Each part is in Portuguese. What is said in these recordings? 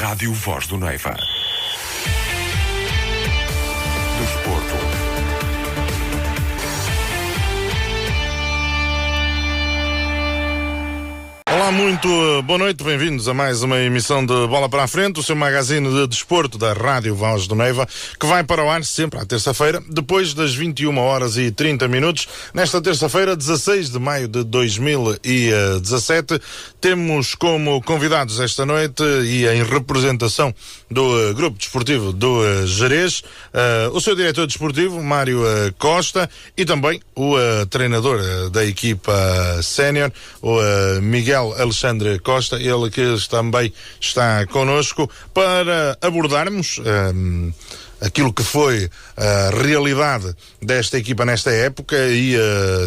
Rádio Voz do Neiva. Desporto. Olá, muito boa noite, bem-vindos a mais uma emissão de Bola para a Frente, o seu magazine de desporto da Rádio Voz do Neiva, que vai para o ar sempre à terça-feira, depois das 21h30. Nesta terça-feira, 16 de maio de 2017, temos como convidados esta noite e em representação do Grupo Desportivo do Gerês, o seu diretor desportivo, Mário Costa, e também o treinador da equipa sénior, o Miguel Alexandre Costa, ele que também está connosco para abordarmos aquilo que foi a realidade desta equipa nesta época e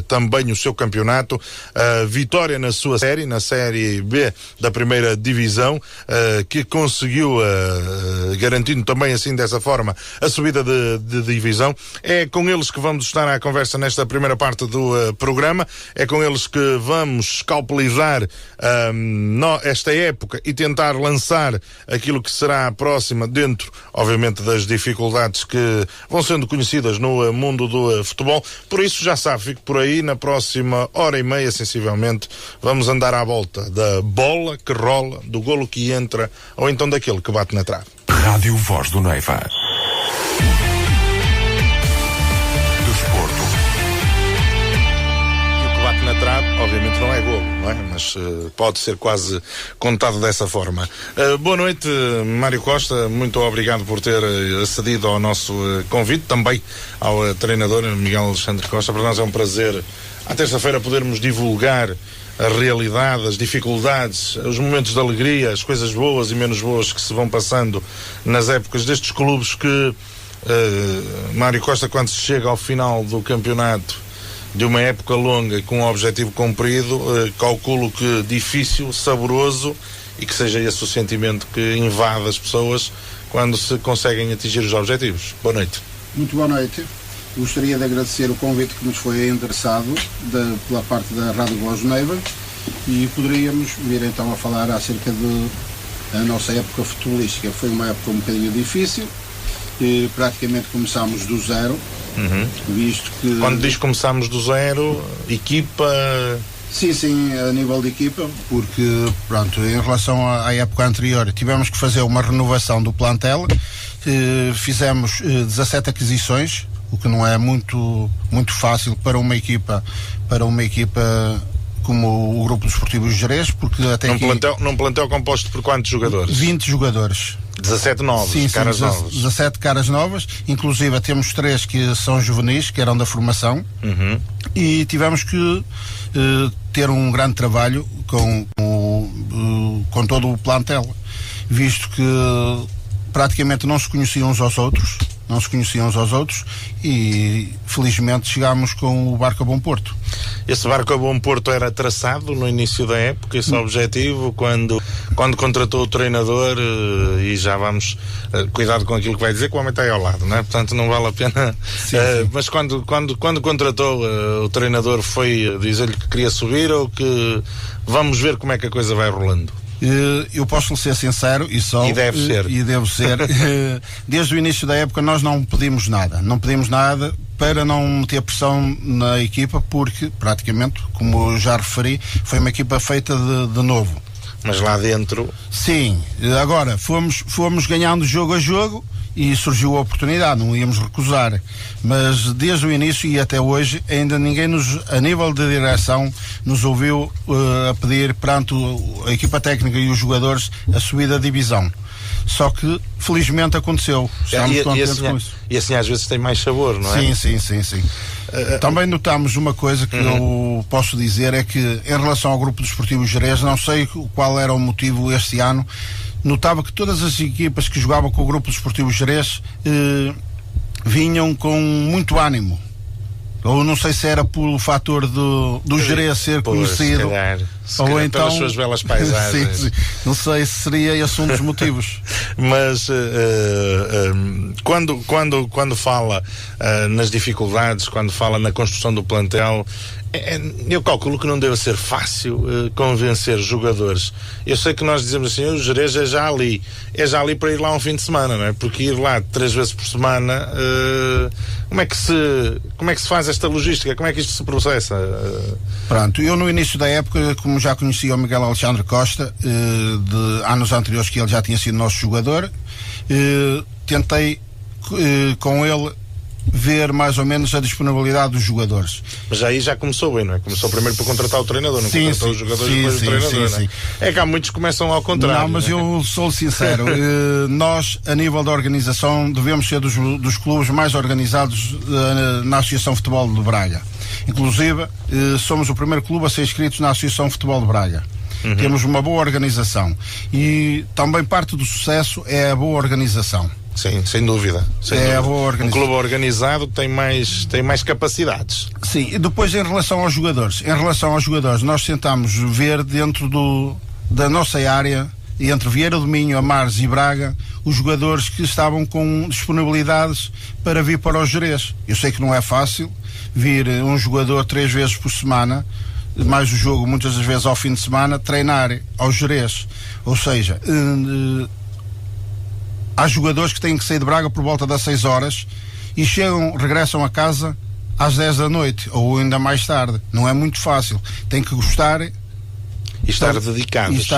também o seu campeonato, a vitória na sua série, na Série B da primeira divisão, que conseguiu, garantindo também assim dessa forma a subida de divisão. É com eles que vamos estar à conversa nesta primeira parte do programa, é com eles que vamos escalpelizar esta época e tentar lançar aquilo que será a próxima dentro, obviamente, das dificuldades que vão sendo conhecidas no mundo do futebol. Por isso, já sabe, fique por aí, na próxima hora e meia, sensivelmente, vamos andar à volta da bola que rola, do golo que entra, ou então daquele que bate na trave. Rádio Voz do Neiva. Na trave, obviamente não é golo, não é? Mas pode ser quase contado dessa forma. Boa noite, Mário Costa, muito obrigado por ter acedido ao nosso convite, também ao treinador Miguel Alexandre Costa. Para nós é um prazer, à terça-feira, podermos divulgar a realidade, as dificuldades, os momentos de alegria, as coisas boas e menos boas que se vão passando nas épocas destes clubes que, Mário Costa, quando se chega ao final do campeonato de uma época longa e com um objetivo cumprido, calculo que difícil, saboroso, e que seja esse o sentimento que invade as pessoas quando se conseguem atingir os objetivos. Boa noite. Muito boa noite. Gostaria de agradecer o convite que nos foi endereçado pela parte da Rádio Voz do Neiva, e poderíamos vir então a falar acerca da nossa época futebolística. Foi uma época um bocadinho difícil, e praticamente começámos do zero. Visto que... Quando diz começámos do zero, equipa... Sim, a nível de equipa, porque, pronto, em relação à época anterior, tivemos que fazer uma renovação do plantel, fizemos 17 aquisições, o que não é muito fácil para uma equipa como o Grupo Desportivo Gerês, porque até num plantel composto por quantos jogadores? 20 jogadores. 17 novos, caras novas. 17 caras novas, inclusive temos 3 que são juvenis, que eram da formação, e tivemos que ter um grande trabalho com todo o plantel, visto que praticamente não se conheciam uns aos outros, e felizmente chegámos com o barco a bom porto. Esse barco a bom porto era traçado no início da época, esse objetivo, quando contratou o treinador, e já vamos, cuidado com aquilo que vai dizer, que o homem está aí ao lado, não é? Portanto não vale a pena, sim. Mas quando contratou o treinador, foi dizer-lhe que queria subir, ou que vamos ver como é que a coisa vai rolando? Eu posso ser sincero e devo ser. Desde o início da época nós não pedimos nada para não meter pressão na equipa, porque praticamente, como eu já referi, foi uma equipa feita de novo. Mas lá dentro... Sim, agora fomos ganhando jogo a jogo e surgiu a oportunidade, não íamos recusar, mas desde o início e até hoje ainda ninguém a nível de direção nos ouviu a pedir perante a equipa técnica e os jogadores a subida da divisão. Só que felizmente aconteceu. Estamos contentes com isso. E assim às vezes tem mais sabor, não é? Sim. Também notamos uma coisa que eu posso dizer, é que em relação ao Grupo Desportivo Gerês, não sei qual era o motivo este ano, notava que todas as equipas que jogavam com o Grupo Desportivo Gerês vinham com muito ânimo. Ou não sei se era pelo fator do Gerês ser conhecido. Ou então pelas suas belas paisagens. Sim. Não sei se seria esse um dos motivos. Mas quando fala nas dificuldades, quando fala na construção do plantel, eu calculo que não deve ser fácil convencer jogadores. Eu sei que nós dizemos assim, o Gerês é já ali para ir lá um fim de semana, não é? Porque ir lá 3 vezes por semana, como é que se faz esta logística? Como é que isto se processa? Pronto, eu no início da época, como já conhecia o Miguel Alexandre Costa, de anos anteriores que ele já tinha sido nosso jogador, tentei com ele ver mais ou menos a disponibilidade dos jogadores. Mas aí já começou bem, não é? Começou primeiro por contratar o treinador, não contratou os jogadores depois o treinador, não é? É que há muitos que começam ao contrário. Não, mas eu sou sincero, nós, a nível da organização, devemos ser dos clubes mais organizados na Associação Futebol de Braga. Inclusive, somos o primeiro clube a ser inscrito na Associação Futebol de Braga. Temos uma boa organização e também parte do sucesso é a boa organização. Sim, sem dúvida. Um clube organizado tem mais capacidades. Sim, e depois em relação aos jogadores, nós tentamos ver dentro da nossa área, entre Vieira do Minho, Amares e Braga, os jogadores que estavam com disponibilidades para vir para o Gerês. Eu sei que não é fácil vir um jogador 3 vezes por semana, mais o jogo muitas das vezes ao fim de semana, treinar ao Gerês. Ou seja, há jogadores que têm que sair de Braga por volta das 6 horas e regressam a casa às 10 da noite ou ainda mais tarde. Não é muito fácil. Tem que gostar e estar dedicados.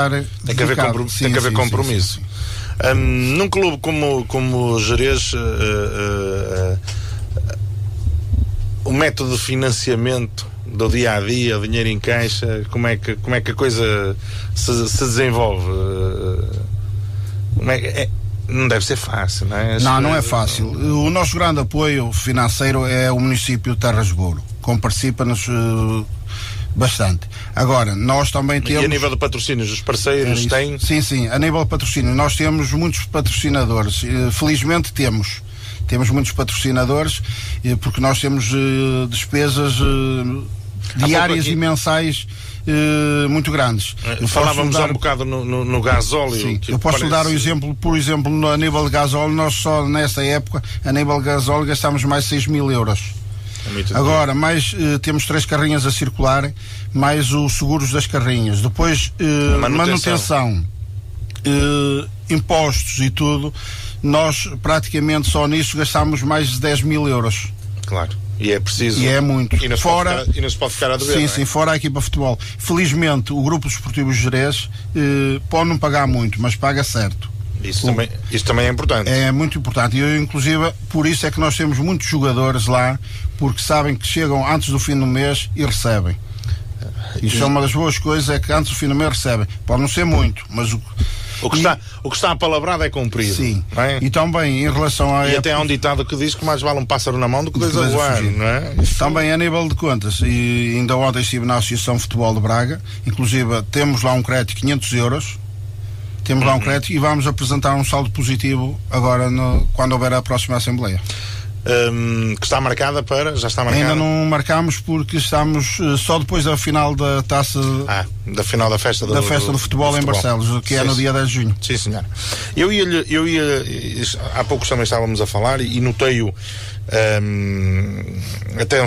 Tem que haver compromisso. Sim. Num clube como o Gerês, o método de financiamento do dia a dia, o dinheiro em caixa, como é que a coisa se desenvolve? Não deve ser fácil, não é? Não é fácil. O nosso grande apoio financeiro é o município de Terras de Bouro. Participa-nos bastante. Agora, nós também temos... E a nível de patrocínios, os parceiros têm? Sim, a nível de patrocínio, nós temos muitos patrocinadores. Felizmente temos muitos patrocinadores, porque nós temos despesas diárias e mensais muito grandes. Falávamos há um bocado no gasóleo. Sim, eu posso dar um exemplo, por exemplo, a nível de gasóleo, nós só nessa época, a nível de gasóleo, gastámos mais 6 mil euros. Agora, mais temos 3 carrinhas a circular, mais os seguros das carrinhas, depois manutenção, impostos e tudo, nós praticamente só nisso gastámos mais de 10 mil euros. Claro. E é preciso. E é muito. E não se pode ficar a dever. Sim, fora a equipa de futebol. Felizmente, o Grupo Desportivo Gerês pode não pagar muito, mas paga certo. Isso também é importante. É muito importante. E eu, inclusive, por isso é que nós temos muitos jogadores lá, porque sabem que chegam antes do fim do mês e recebem. Isso é uma das boas coisas, é que antes do fim do mês recebem. Pode não ser muito, mas o que está apalavrado é cumprido. Sim. Não é? E também em relação a... E até há um ditado que diz que mais vale um pássaro na mão do que 2 a voar, não é? Também a nível de contas, e ainda ontem estive na Associação Futebol de Braga, inclusive temos lá um crédito de 500 euros, temos lá um crédito e vamos apresentar um saldo positivo agora quando houver a próxima Assembleia. Que está marcada para... Já está marcada? Ainda não marcamos porque estamos só depois da final da taça... da final da festa do futebol em Barcelos, que é no dia 10 de junho. Sim, senhor. Eu ia há pouco também estávamos a falar e notei-o até um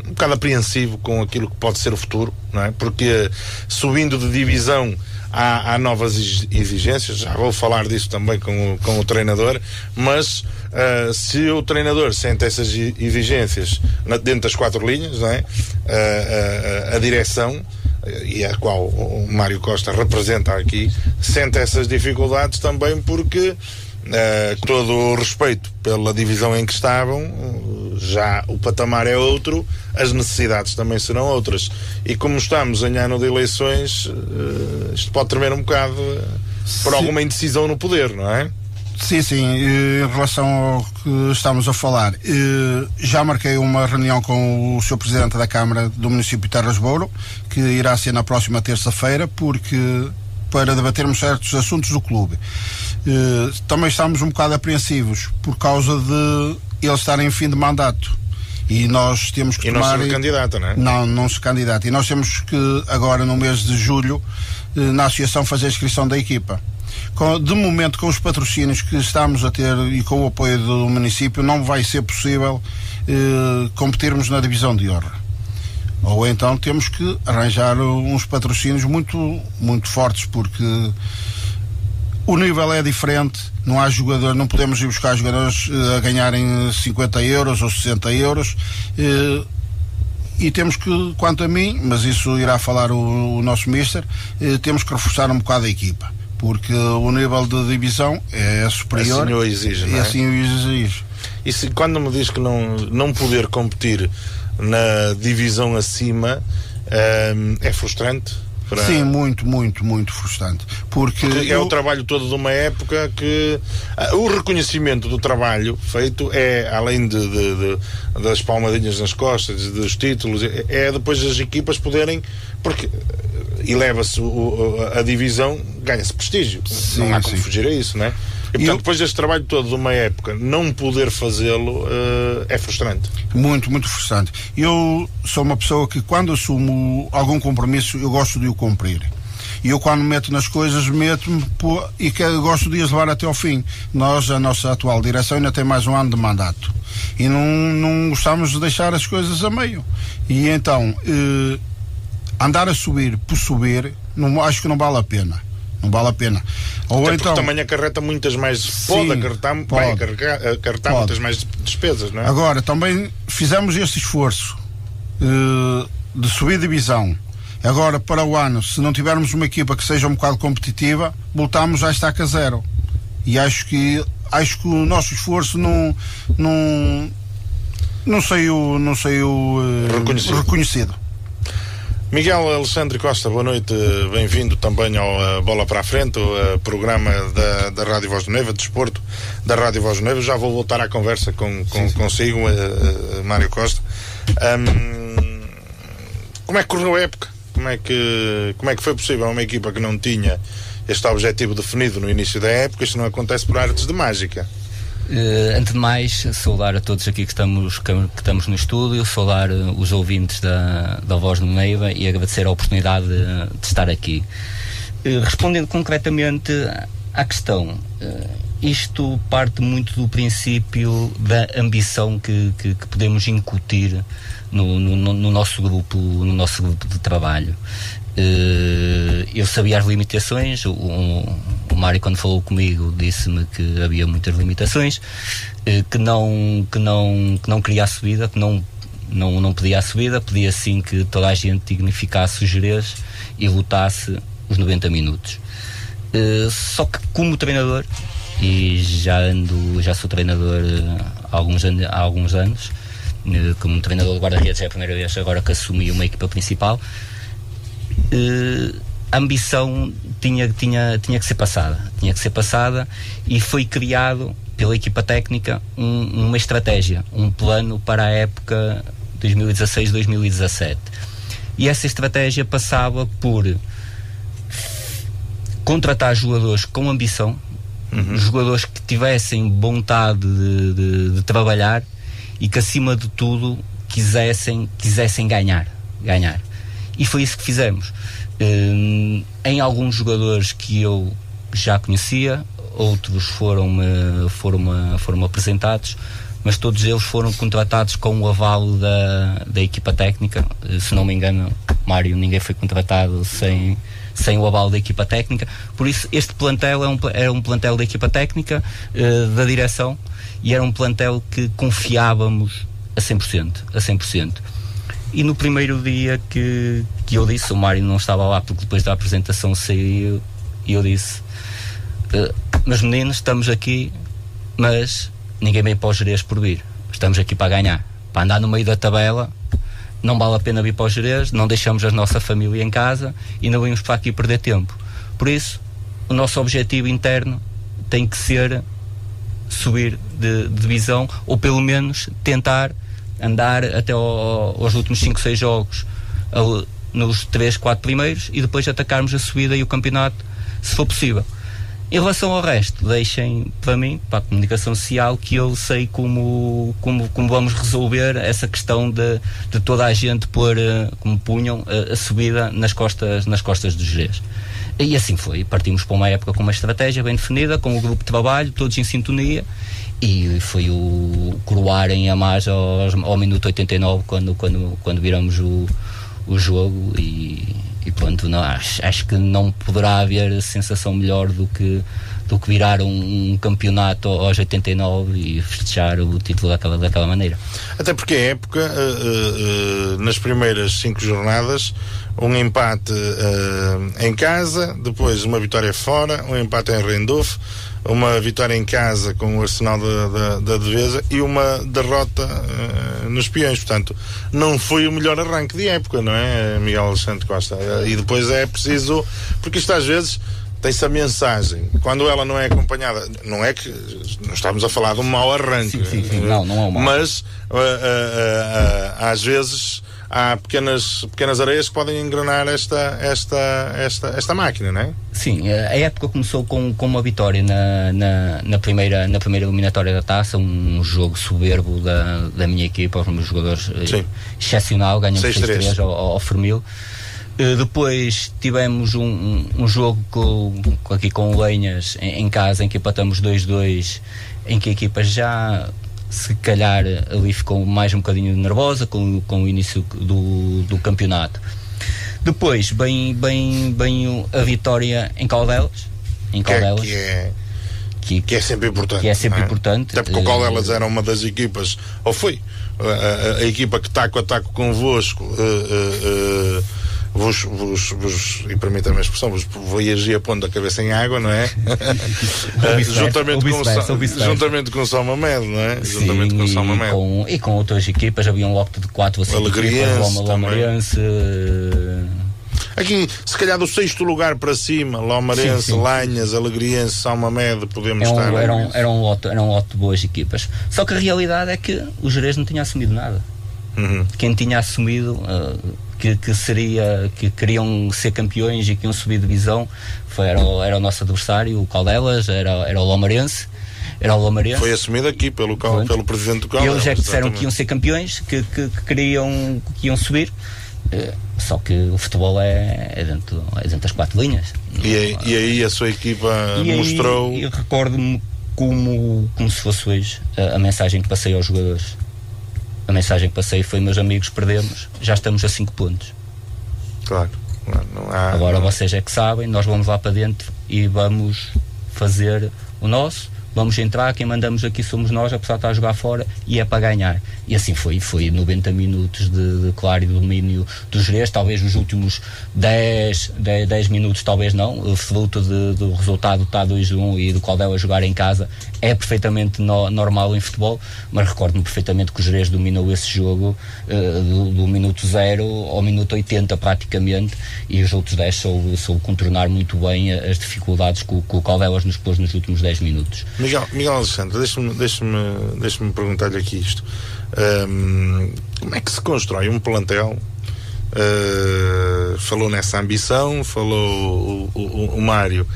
bocado apreensivo com aquilo que pode ser o futuro, não é? Porque subindo de divisão há novas exigências, já vou falar disso também com o treinador, mas se o treinador sente essas exigências dentro das 4 linhas, não é? A direção, e a qual o Mário Costa representa aqui, sente essas dificuldades também porque todo o respeito pela divisão em que estavam, já o patamar é outro, as necessidades também serão outras, e como estamos em ano de eleições, isto pode tremer um bocado por alguma indecisão no poder, não é? Sim, em relação ao que estamos a falar, já marquei uma reunião com o Sr. Presidente da Câmara do município de Terras de Bouro, que irá ser na próxima terça-feira, para debatermos certos assuntos do clube. Também estamos um bocado apreensivos por causa de ele estar em fim de mandato E nós temos que tomar... E não se candidata, não é? Não se candidata. E nós temos que, agora no mês de julho, na associação, fazer a inscrição da equipa. De momento, com os patrocínios que estamos a ter e com o apoio do município, não vai ser possível competirmos na divisão de honra. Ou então temos que arranjar uns patrocínios muito, muito fortes, porque o nível é diferente. Não há jogadores, não podemos ir buscar jogadores a ganharem 50 euros ou 60 euros. E temos que, quanto a mim, mas isso irá falar o nosso mister, temos que reforçar um bocado a equipa, porque o nível de divisão é superior. Assim o exige, não é? Assim o exige. E se, quando me diz que não poder competir na divisão acima, é frustrante? Sim, muito, muito, muito frustrante. Porque é o trabalho todo de uma época que o reconhecimento do trabalho feito é, além das palmadinhas nas costas, dos títulos, é depois as equipas poderem, porque eleva-se a divisão, ganha-se prestígio. Sim, não há como fugir a isso, não é? E portanto, depois deste trabalho todo de uma época, não poder fazê-lo é frustrante. Muito, muito frustrante. Eu sou uma pessoa que, quando assumo algum compromisso, eu gosto de o cumprir. E eu, quando me meto nas coisas, meto-me e gosto de as levar até ao fim. Nós, a nossa atual direção, ainda tem mais um ano de mandato. E não gostamos de deixar as coisas a meio. E então, andar a subir por subir, acho que não vale a pena. Não vale a pena. Ou então, também acarreta muitas mais. Pode acarretar muitas mais despesas, não é? Agora, também fizemos este esforço de subir divisão. Agora, para o ano, se não tivermos uma equipa que seja um bocado competitiva, voltamos à estaca zero. E acho que o nosso esforço não saiu reconhecido. Miguel Alexandre Costa, boa noite, bem-vindo também ao Bola para a Frente, o programa da Rádio Voz do Neiva, de desporto da Rádio Voz do Neiva. Já vou voltar à conversa consigo, Mário Costa. Como é que correu a época? Como é que foi possível uma equipa que não tinha este objetivo definido no início da época? Isto não acontece por artes de mágica. Antes de mais, saudar a todos aqui que estamos no estúdio, saudar os ouvintes da Voz do Neiva e agradecer a oportunidade de estar aqui. Respondendo concretamente à questão, isto parte muito do princípio da ambição que podemos incutir no nosso grupo de trabalho. Eu sabia as limitações. O Mário, quando falou comigo, disse-me que havia muitas limitações, que não queria a subida, que não pedia a subida, pedia sim que toda a gente dignificasse os Jerez e lutasse os 90 minutos. Só que, como treinador, e já sou treinador há alguns anos, como treinador de guarda-redes, é a primeira vez agora que assumi uma equipa principal. A ambição tinha que ser passada e foi criado pela equipa técnica uma estratégia, um plano para a época 2016-2017, e essa estratégia passava por contratar jogadores com ambição, jogadores que tivessem vontade de trabalhar e que, acima de tudo, quisessem ganhar. E foi isso que fizemos. Em alguns jogadores que eu já conhecia, outros foram apresentados, mas todos eles foram contratados com o avalo da equipa técnica. Se não me engano, Mário, ninguém foi contratado sem o avalo da equipa técnica. Por isso, este plantel era um plantel da equipa técnica, da direção, e era um plantel que confiávamos a 100%. E no primeiro dia que eu disse, o Mário não estava lá porque depois da apresentação saiu, e eu disse: meus meninos, estamos aqui, mas ninguém vem para os Jerez por vir, estamos aqui para ganhar, para andar no meio da tabela. Não vale a pena vir para os Jerez, não deixamos a nossa família em casa e não vimos para aqui perder tempo. Por isso, o nosso objetivo interno tem que ser subir de divisão, ou pelo menos tentar andar até aos últimos 5, 6 jogos nos 3, 4 primeiros, e depois atacarmos a subida e o campeonato, se for possível. Em relação ao resto, deixem para mim, para a comunicação social, que eu sei como vamos resolver essa questão de toda a gente pôr, como punham, a subida nas costas dos Gerês. E assim foi, partimos para uma época com uma estratégia bem definida, com o grupo de trabalho, todos em sintonia, e foi o coroarem a mais ao minuto 89, quando viramos o jogo, e pronto, não, acho que não poderá haver sensação melhor do que virar um campeonato aos 89 e festejar o título daquela maneira. Até porque a época, nas primeiras 5 jornadas, um empate em casa, depois uma vitória fora, um empate em Rendulf, uma vitória em casa com o Arsenal da Devesa e uma derrota nos Peões. Portanto, não foi o melhor arranque de época, não é, Miguel Alexandre Costa? E depois é preciso, porque isto às vezes tem-se a mensagem, quando ela não é acompanhada, não é que não estamos a falar de um mau arranque, sim. Não é um mau, mas às vezes há pequenas areias que podem engrenar esta máquina, não é? Sim, a época começou com uma vitória na primeira eliminatória da taça, um jogo soberbo da minha equipa, os meus jogadores, excepcional, ganhamos 6-3 ao Fermil. Depois tivemos um jogo aqui com o Lenhas em casa, em que empatamos 2-2, em que a equipa já se calhar ali ficou mais um bocadinho nervosa com o início do campeonato. Depois bem a vitória em Caldelas, que é sempre importante. Que é sempre importante. Até porque o Caldelas era uma das equipas, ou foi a equipa que taco a taco convosco e permitam-me a expressão, vos viagia pondo a cabeça em água, não é? Juntamente com o São Mamed, não é? Sim, juntamente com o São Mamed. E com outras equipas, havia um lote de 4 ou 5 equipas, Lomarense. Aqui, se calhar do 6º lugar para cima, Lomarense, Lanhas, Alegriense, São Mamed, podemos estar. Era um lote de boas equipas. Só que a realidade é que o Gerês não tinha assumido nada. Quem tinha assumido que queriam ser campeões e que iam subir divisão era o nosso adversário, o Caldelas, era o Lomarense. Foi assumido aqui pelo presidente do Caldelas. Eles disseram que iam ser campeões, que iam subir. Só que o futebol é dentro das 4 linhas. E aí a sua equipa mostrou. E recordo-me como se fosse hoje a mensagem que passei aos jogadores. A mensagem que passei foi: meus amigos, perdemos, já estamos a 5 pontos. Claro. Agora vocês é que sabem, nós vamos lá para dentro e vamos fazer o nosso. Vamos entrar, quem mandamos aqui somos nós, a pessoa está a jogar fora e é para ganhar. E assim foi 90 minutos de claro e domínio dos Gerês, talvez os últimos 10 minutos, talvez não, fruto do resultado está 2-1 e do Caldelas jogar em casa, é perfeitamente normal em futebol, mas recordo-me perfeitamente que o Gerês dominou esse jogo do minuto 0 ao minuto 80 praticamente, e os outros 10 soube contornar muito bem as dificuldades que o Caldelas nos pôs nos últimos 10 minutos. Miguel Alexandre, deixe-me perguntar-lhe aqui isto. Como é que se constrói um plantel? Falou nessa ambição, falou o Mário,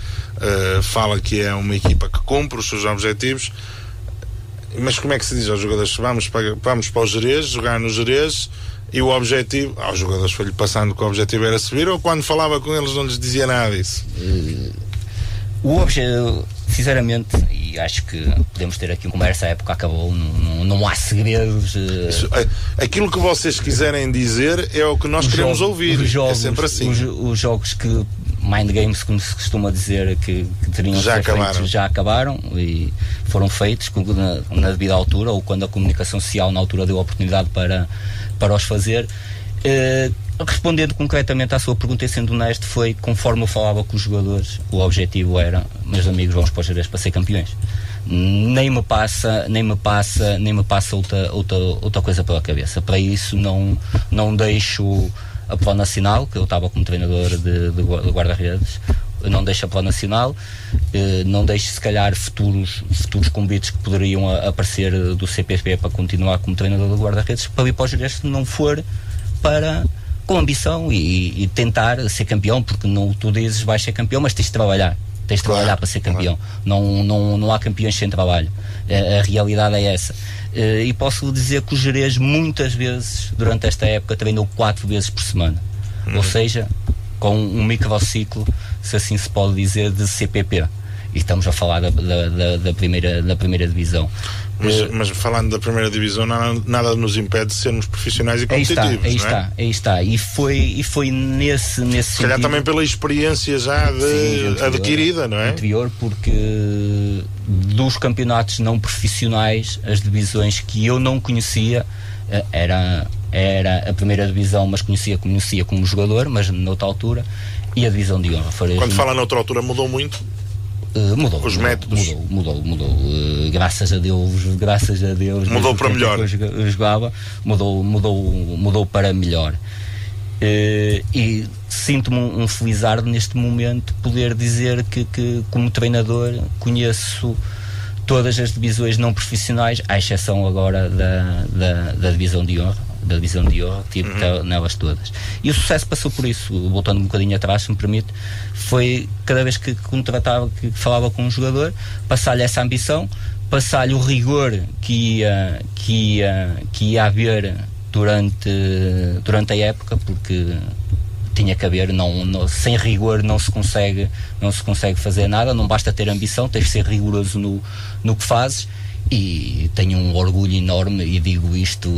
fala que é uma equipa que cumpre os seus objetivos, mas como é que se diz aos jogadores? Vamos para o Gerês, jogar no Gerês, e o objetivo, aos jogadores foi-lhe passando que o objetivo era subir, ou quando falava com eles não lhes dizia nada disso? O objetivo, sinceramente, e acho que podemos ter aqui uma conversa, a época acabou, não há segredos. Aquilo que vocês quiserem dizer é o que nós queremos ouvir. É sempre assim. Os jogos que mind games, como se costuma dizer, que teriam já feitos, já acabaram e foram feitos na devida altura, ou quando a comunicação social na altura deu a oportunidade para os fazer. Respondendo concretamente à sua pergunta e sendo honesto, foi conforme eu falava com os jogadores, o objetivo era: meus amigos, vamos para os Gerês para ser campeões. Nem me passa outra coisa pela cabeça. Para isso não deixo a Plano Nacional, que eu estava como treinador de guarda-redes, não deixo a Plano Nacional, não deixo se calhar futuros convites que poderiam aparecer do CPP para continuar como treinador de guarda-redes, para ir para os Gerês, se não for com ambição e tentar ser campeão, porque não tu dizes vais ser campeão, mas tens de trabalhar. tens de trabalhar para ser campeão. Não há campeões sem trabalho. A realidade é essa. E posso dizer que o Gerês muitas vezes durante esta época treinou 4 vezes por semana, ou seja, com um microciclo, se assim se pode dizer, de CPP, e estamos a falar da primeira divisão. Mas falando da primeira divisão, nada nos impede de sermos profissionais e competitivos. Aí está. E foi nesse se calhar sentido, também pela experiência já adquirida, não é? Anterior, porque dos campeonatos não profissionais, as divisões que eu não conhecia era a primeira divisão, mas conhecia como jogador, mas noutra altura, e a divisão de honra. Quando fala noutra altura, mudou muito? Mudou. Os métodos? Mudou. Graças a Deus. Mudou para melhor. Eu jogava, mudou para melhor. E sinto-me um felizardo neste momento poder dizer que como treinador conheço todas as divisões não profissionais, à exceção agora da divisão de honra. Tive nelas todas. E o sucesso passou por isso. Voltando um bocadinho atrás, se me permite, foi cada vez que contratava, que falava com um jogador, passar-lhe essa ambição, passar-lhe o rigor que ia haver durante a época, porque tinha que haver, sem rigor não se consegue fazer nada. Não basta ter ambição, tens de ser rigoroso no que fazes. E tenho um orgulho enorme, e digo isto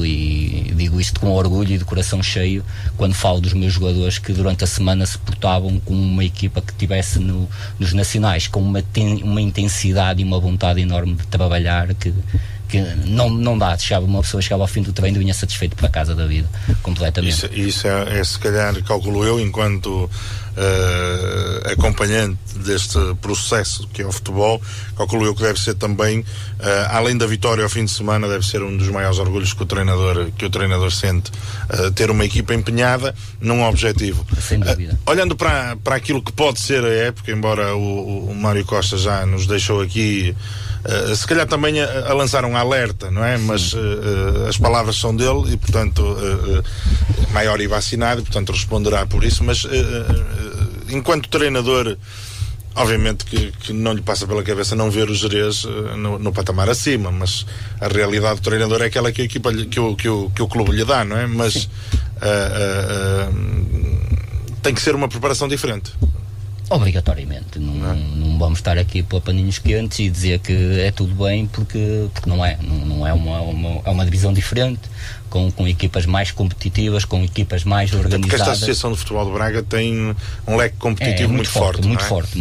com orgulho e de coração cheio, quando falo dos meus jogadores que durante a semana se portavam como uma equipa que estivesse nos nacionais, com uma intensidade e uma vontade enorme de trabalhar que não dá. Uma pessoa chegava ao fim do treino e vinha satisfeito para a casa da vida, completamente. Isso é se calhar, calculo eu, enquanto acompanhante deste processo que é o futebol, calculo eu que deve ser também, além da vitória ao fim de semana, deve ser um dos maiores orgulhos que o treinador sente, ter uma equipa empenhada num objetivo. Sem dúvida. Olhando para aquilo que pode ser a época, embora o Mário Costa já nos deixou aqui se calhar também a lançar um alerta, não é? Mas as palavras são dele e, portanto, maior e vacinado, e, portanto, responderá por isso. Mas enquanto treinador, obviamente que não lhe passa pela cabeça não ver o Gerês no patamar acima, mas a realidade do treinador é aquela que a equipa, que o clube lhe dá, não é? Mas tem que ser uma preparação diferente. Obrigatoriamente. Não vamos estar aqui pela paninhos quentes e dizer que é tudo bem, porque não é. Não é uma divisão diferente, com equipas mais competitivas, com equipas mais organizadas. Porque esta Associação de Futebol de Braga tem um leque competitivo muito forte. Muito forte.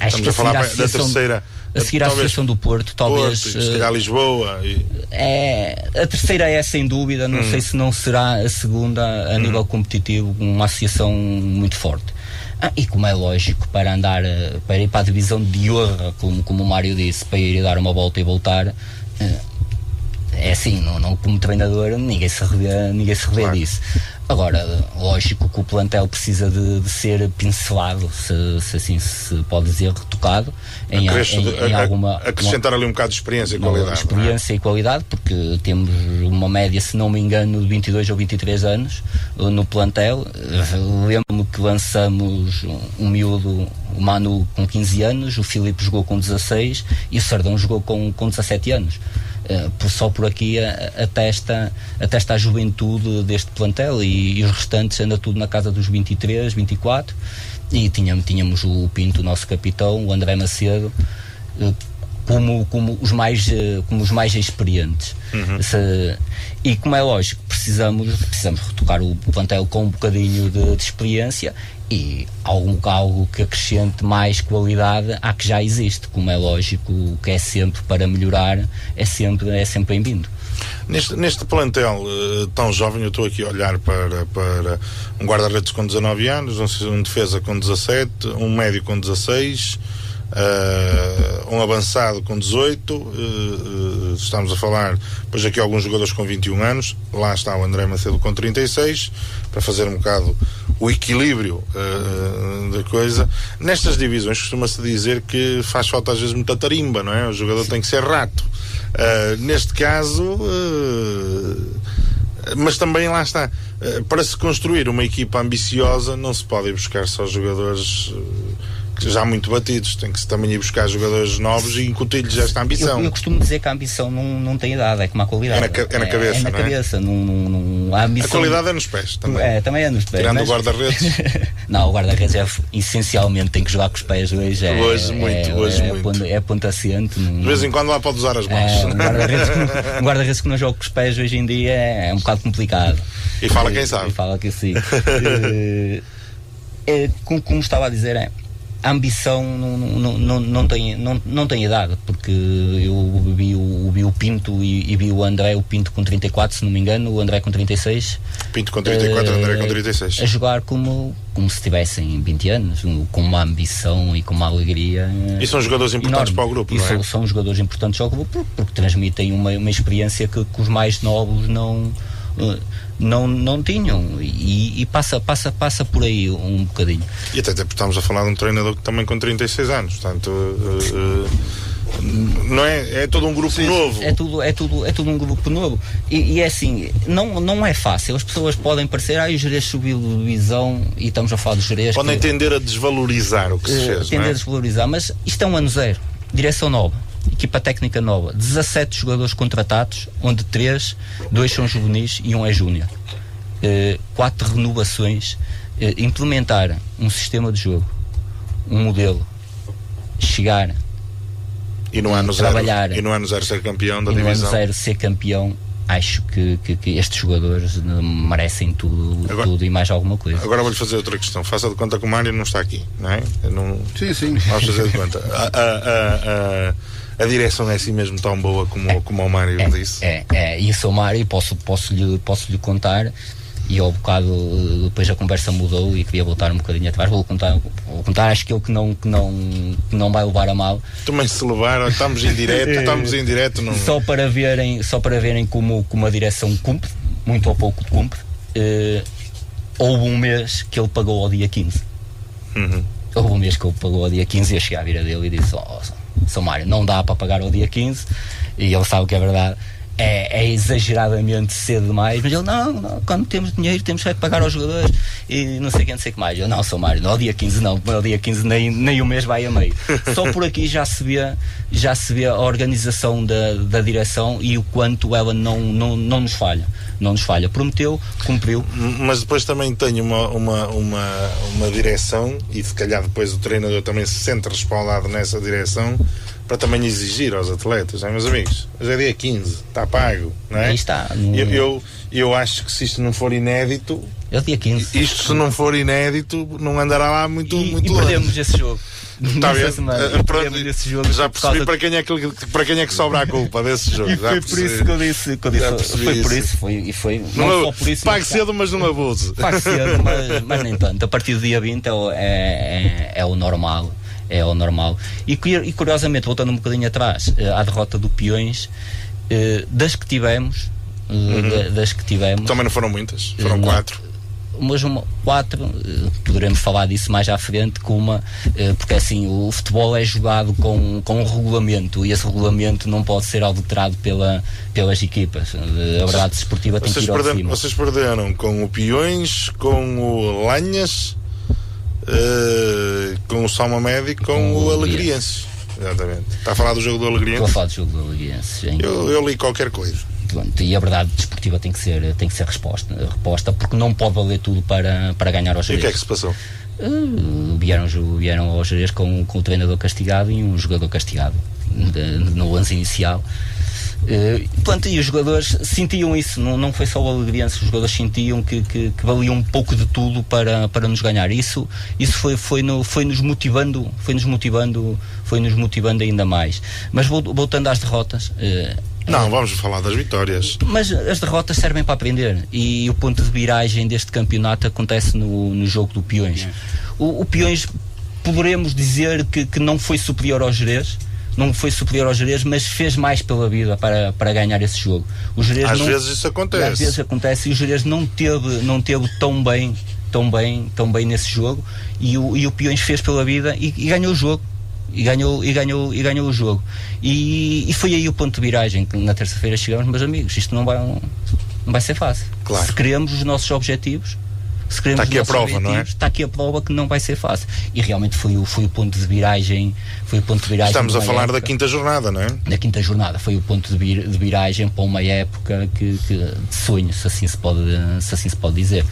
Estamos a falar da terceira. A seguir à Associação do Porto, talvez. Se calhar Lisboa. A terceira é sem dúvida, não sei se não será a segunda a nível competitivo, uma associação muito forte. E como é lógico, para ir para a divisão de honra, como o Mário disse, para ir dar uma volta e voltar, é assim, não como treinador, ninguém se revê claro. Disso. Agora, lógico que o plantel precisa de ser pincelado, se assim se pode dizer, retocado em alguma... Acrescentar ali um bocado de experiência e qualidade. Experiência e qualidade, porque temos uma média, se não me engano, de 22 ou 23 anos no plantel. Lembro-me que lançamos um miúdo, o Manu, com 15 anos, o Filipe jogou com 16 e o Sardão jogou com 17 anos. Só por aqui atesta a juventude deste plantel, e os restantes anda tudo na casa dos 23, 24, e tínhamos o Pinto, o nosso capitão, o André Macedo, como os mais experientes. E como é lógico, precisamos retocar o plantel com um bocadinho de experiência e algo que acrescente mais qualidade à que já existe. Como é lógico, o que é sempre para melhorar é sempre bem-vindo. Neste plantel tão jovem, eu estou aqui a olhar para um guarda-redes com 19 anos, um defesa com 17, um médio com 16, um avançado com 18, estamos a falar, depois aqui alguns jogadores com 21 anos, lá está o André Macedo com 36, para fazer um bocado o equilíbrio da coisa. Nestas divisões costuma-se dizer que faz falta às vezes muita tarimba, não é? O jogador tem que ser rato. Neste caso, mas também lá está, para se construir uma equipa ambiciosa não se pode ir buscar só jogadores já muito batidos, tem que se também ir buscar jogadores novos e incutir-lhes esta ambição. Eu costumo dizer que a ambição não tem idade, é como a qualidade. É na cabeça, é na cabeça. A ambição... A qualidade é nos pés também. Também é nos pés. Tirando o guarda-redes. Não, o guarda-redes essencialmente tem que jogar com os pés hoje. Hoje muito. É ponto assente. De vez em quando lá pode usar as mãos. Um guarda-redes que não joga com os pés hoje em dia é um bocado complicado. E fala quem sabe. E fala que sim. Como estava a dizer, a ambição não tem idade, porque eu vi o Pinto e vi o André, o Pinto com 34, se não me engano, o André com 36. Pinto com 34, André com 36. A jogar como se tivessem 20 anos, com uma ambição e com uma alegria. E são jogadores importantes enorme. Para o grupo, não é? São jogadores importantes ao grupo, porque transmitem uma experiência que os mais novos não tinham, e passa por aí um bocadinho. E até porque estamos a falar de um treinador que também com 36 anos, portanto não é todo um grupo novo. É tudo um grupo novo, e é assim, não é fácil. As pessoas podem parecer, o Gerês subiu de divisão, e estamos a falar do Gerês, podem tender a desvalorizar o que se fez, tender a desvalorizar, mas isto é um ano zero, direção nova, equipa técnica nova, 17 jogadores contratados, onde 2 são juvenis e 1 é júnior, 4 renovações, implementar um sistema de jogo, um modelo, chegar e no ano trabalhar, e no ano zero ser campeão da divisão, divisão. No ano zero ser campeão. Acho que estes jogadores merecem tudo e mais alguma coisa. Agora vou-lhe fazer outra questão. Faça de conta que o Mário não está aqui, não é? Sim. Vamos fazer de conta. A direção é assim mesmo tão boa como o Mário disse? E sou o Mário, posso lhe contar. E ao bocado depois a conversa mudou e queria voltar um bocadinho atrás. Vou contar, acho que ele que não vai levar a mal. Também se levar, estamos em direto não... Só para verem como a direção cumpre, muito ou pouco cumpre. Houve um mês que ele pagou ao dia 15. Houve um mês que ele pagou ao dia 15 e eu cheguei à vira dele e disse: São Mário, não dá para pagar ao dia 15, e ele sabe que é verdade. É exageradamente cedo demais, mas ele, não, quando temos dinheiro temos que pagar aos jogadores e não sei o que mais. Eu, não, São Mário, ao dia 15 não, ao dia 15 nem o mês vai a meio. Só por aqui já se vê a organização da direção e o quanto ela não nos falha. Não nos falha, prometeu, cumpriu. Mas depois também tenho uma direção, e se calhar depois o treinador também se sente respaldado nessa direção, para também exigir aos atletas, não é, meus amigos? Hoje é dia 15, está pago, não é? Aí está. Eu acho que se isto não for inédito, é o dia 15. Isto se não for inédito, não andará lá muito longe. E perdemos esse jogo. Está bem? Já percebi para quem é que sobra a culpa desse jogo. E foi por isso que eu disse. Foi por isso. Foi não só por isso. Pague cedo, mas não abuse. Pague cedo, mas nem tanto. A partir do dia 20 é o normal. É o normal. E curiosamente, voltando um bocadinho atrás, à derrota do Peões, das que tivemos. Também não foram muitas, foram 4. Mas 4, poderemos falar disso mais à frente, porque assim, o futebol é jogado com um regulamento, e esse regulamento não pode ser alterado pelas equipas. A verdade desportiva tem que ir ao cima. Vocês perderam com o Peões, com o Lanhas, com o Salma Médio e com o Alegrienses. Exatamente. Está a falar do jogo do Alegrienses? Estou a falar do jogo do Alegrienses. Eu li qualquer coisa. E a verdade desportiva tem que ser reposta, porque não pode valer tudo para ganhar aos Gerês. E o que é que se passou? Vieram aos Gerês com o treinador castigado e um jogador castigado no lance inicial. E os jogadores sentiam isso, não foi só o Alegriense, os jogadores sentiam que valia um pouco de tudo para nos ganhar. Isso foi nos motivando ainda mais. Mas voltando às derrotas, não, vamos falar das vitórias. Mas as derrotas servem para aprender, e o ponto de viragem deste campeonato acontece no jogo do Peões. O Peões, poderemos dizer que não foi superior ao Gerês, mas fez mais pela vida para ganhar esse jogo. Às vezes isso acontece. Às vezes acontece, e o Gerês não teve tão bem nesse jogo, e o Peões fez pela vida e ganhou o jogo. E ganhou o jogo. E foi aí o ponto de viragem, que na terça-feira chegamos, meus amigos, isto não vai ser fácil. Claro. Se queremos os nossos objetivos, se queremos está aqui a prova, não é? Está aqui a prova que não vai ser fácil. E realmente foi o ponto de viragem. Estamos a falar da quinta jornada, não é? Da quinta jornada. Foi o ponto de viragem para uma época de sonho, se assim se pode dizer.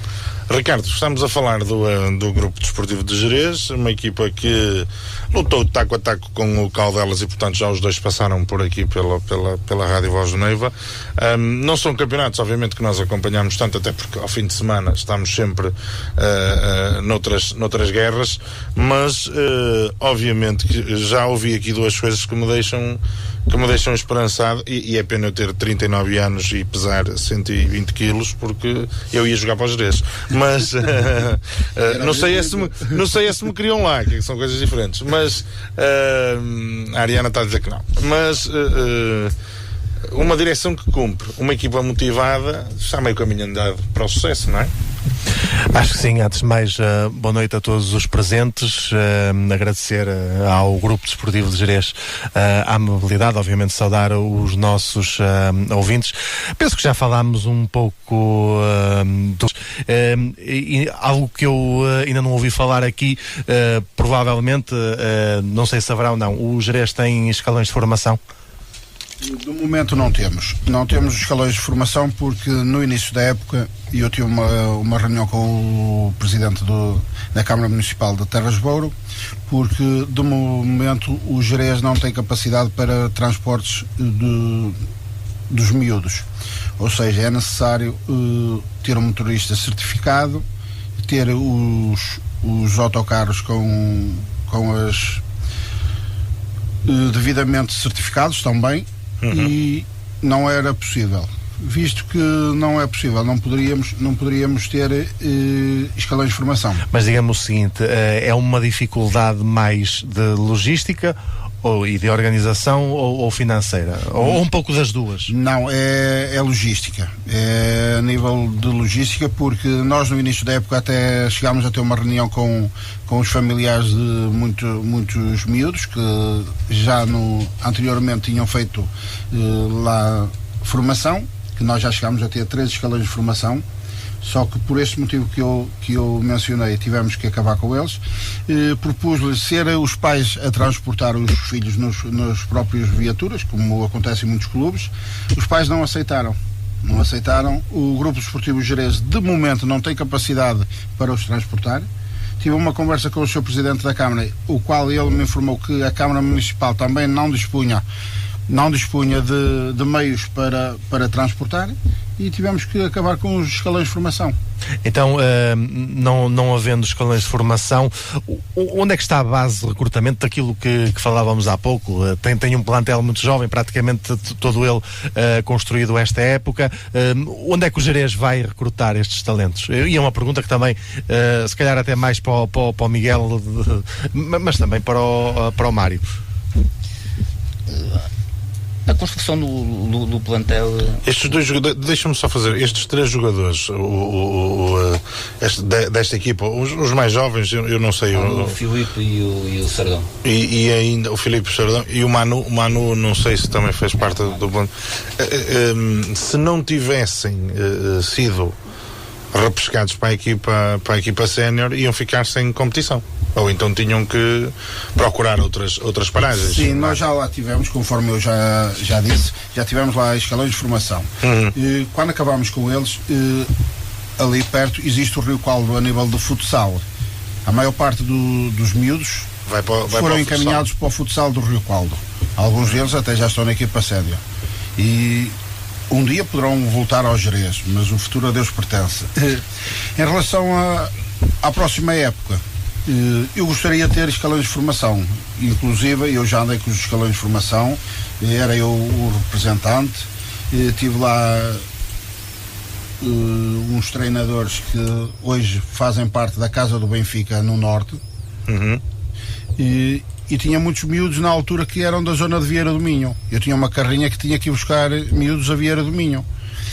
Ricardo, estamos a falar do Grupo Desportivo de Gerês, uma equipa que lutou taco a taco com o Caldelas e, portanto, já os dois passaram por aqui pela Rádio Voz do Neiva. Não são campeonatos, obviamente, que nós acompanhamos tanto, até porque ao fim de semana estamos sempre noutras guerras, mas obviamente que já ouvi aqui duas coisas que me deixam esperançado, e é pena eu ter 39 anos e pesar 120 quilos, porque eu ia jogar para os Gerês. Mas não sei se me queriam lá, que são coisas diferentes. Mas a Ariana está a dizer que não. Mas uma direção que cumpre, uma equipa motivada, está meio caminho andado para o sucesso, não é? Acho que sim. Antes de mais, boa noite a todos os presentes, agradecer ao Grupo Desportivo de Gerês a amabilidade, obviamente saudar os nossos ouvintes. Penso que já falámos um pouco e algo que eu ainda não ouvi falar aqui, provavelmente, não sei se haverá ou não, o Gerês tem escalões de formação? Do momento não temos os escalões de formação, porque no início da época eu tive uma reunião com o presidente da Câmara Municipal de Terras de Bouro, porque de momento o Gerês não tem capacidade para transportes dos miúdos, ou seja, é necessário ter um motorista certificado, ter os autocarros com as devidamente certificados também. E não era possível, visto que não é possível, não poderíamos ter escalões de formação. Mas digamos o seguinte, é uma dificuldade mais de logística e de organização ou financeira? Ou um pouco das duas? Não, é logística. É a nível de logística, porque nós no início da época até chegámos a ter uma reunião com os familiares de muitos miúdos que já anteriormente tinham feito lá formação, que nós já chegámos a ter 3 escalões de formação. Só que por este motivo que eu mencionei, tivemos que acabar com eles. Propus-lhes ser os pais a transportar os filhos nas próprias viaturas, como acontece em muitos clubes. Os pais não aceitaram. O Grupo Desportivo Gerês, de momento, não tem capacidade para os transportar. Tive uma conversa com o Sr. Presidente da Câmara, o qual ele me informou que a Câmara Municipal também não dispunha de meios para transportar, e tivemos que acabar com os escalões de formação. Então, não havendo escalões de formação, onde é que está a base de recrutamento daquilo que falávamos há pouco? Tem um plantel muito jovem, praticamente todo ele construído esta época. Onde é que o Gerês vai recrutar estes talentos? E é uma pergunta que também, se calhar até mais para o Miguel, mas também para o Mário. A construção do plantel. Estes dois jogadores, deixa-me só fazer, estes 3 jogadores desta equipa, os mais jovens, eu não sei. O Filipe e o Sardão. E ainda o Filipe Sardão e o Manu, não sei se também fez parte do plano. Se não tivessem sido repescados para a equipa sénior, iam ficar sem competição. Ou então tinham que procurar outras paragens. Sim, nós já lá tivemos, conforme eu já disse, já tivemos lá escalões de formação. E quando acabámos com eles, ali perto existe o Rio Caldo a nível de futsal. A maior parte dos miúdos foram encaminhados para o futsal do Rio Caldo. Alguns deles até já estão na equipa sénior. E um dia poderão voltar aos Gerês, mas o futuro a Deus pertence. Em relação à próxima época, eu gostaria de ter escalões de formação. Inclusive, eu já andei com os escalões de formação, era eu o representante, tive lá uns treinadores que hoje fazem parte da Casa do Benfica no Norte. E tinha muitos miúdos na altura que eram da zona de Vieira do Minho. Eu tinha uma carrinha que tinha que ir buscar miúdos a Vieira do Minho.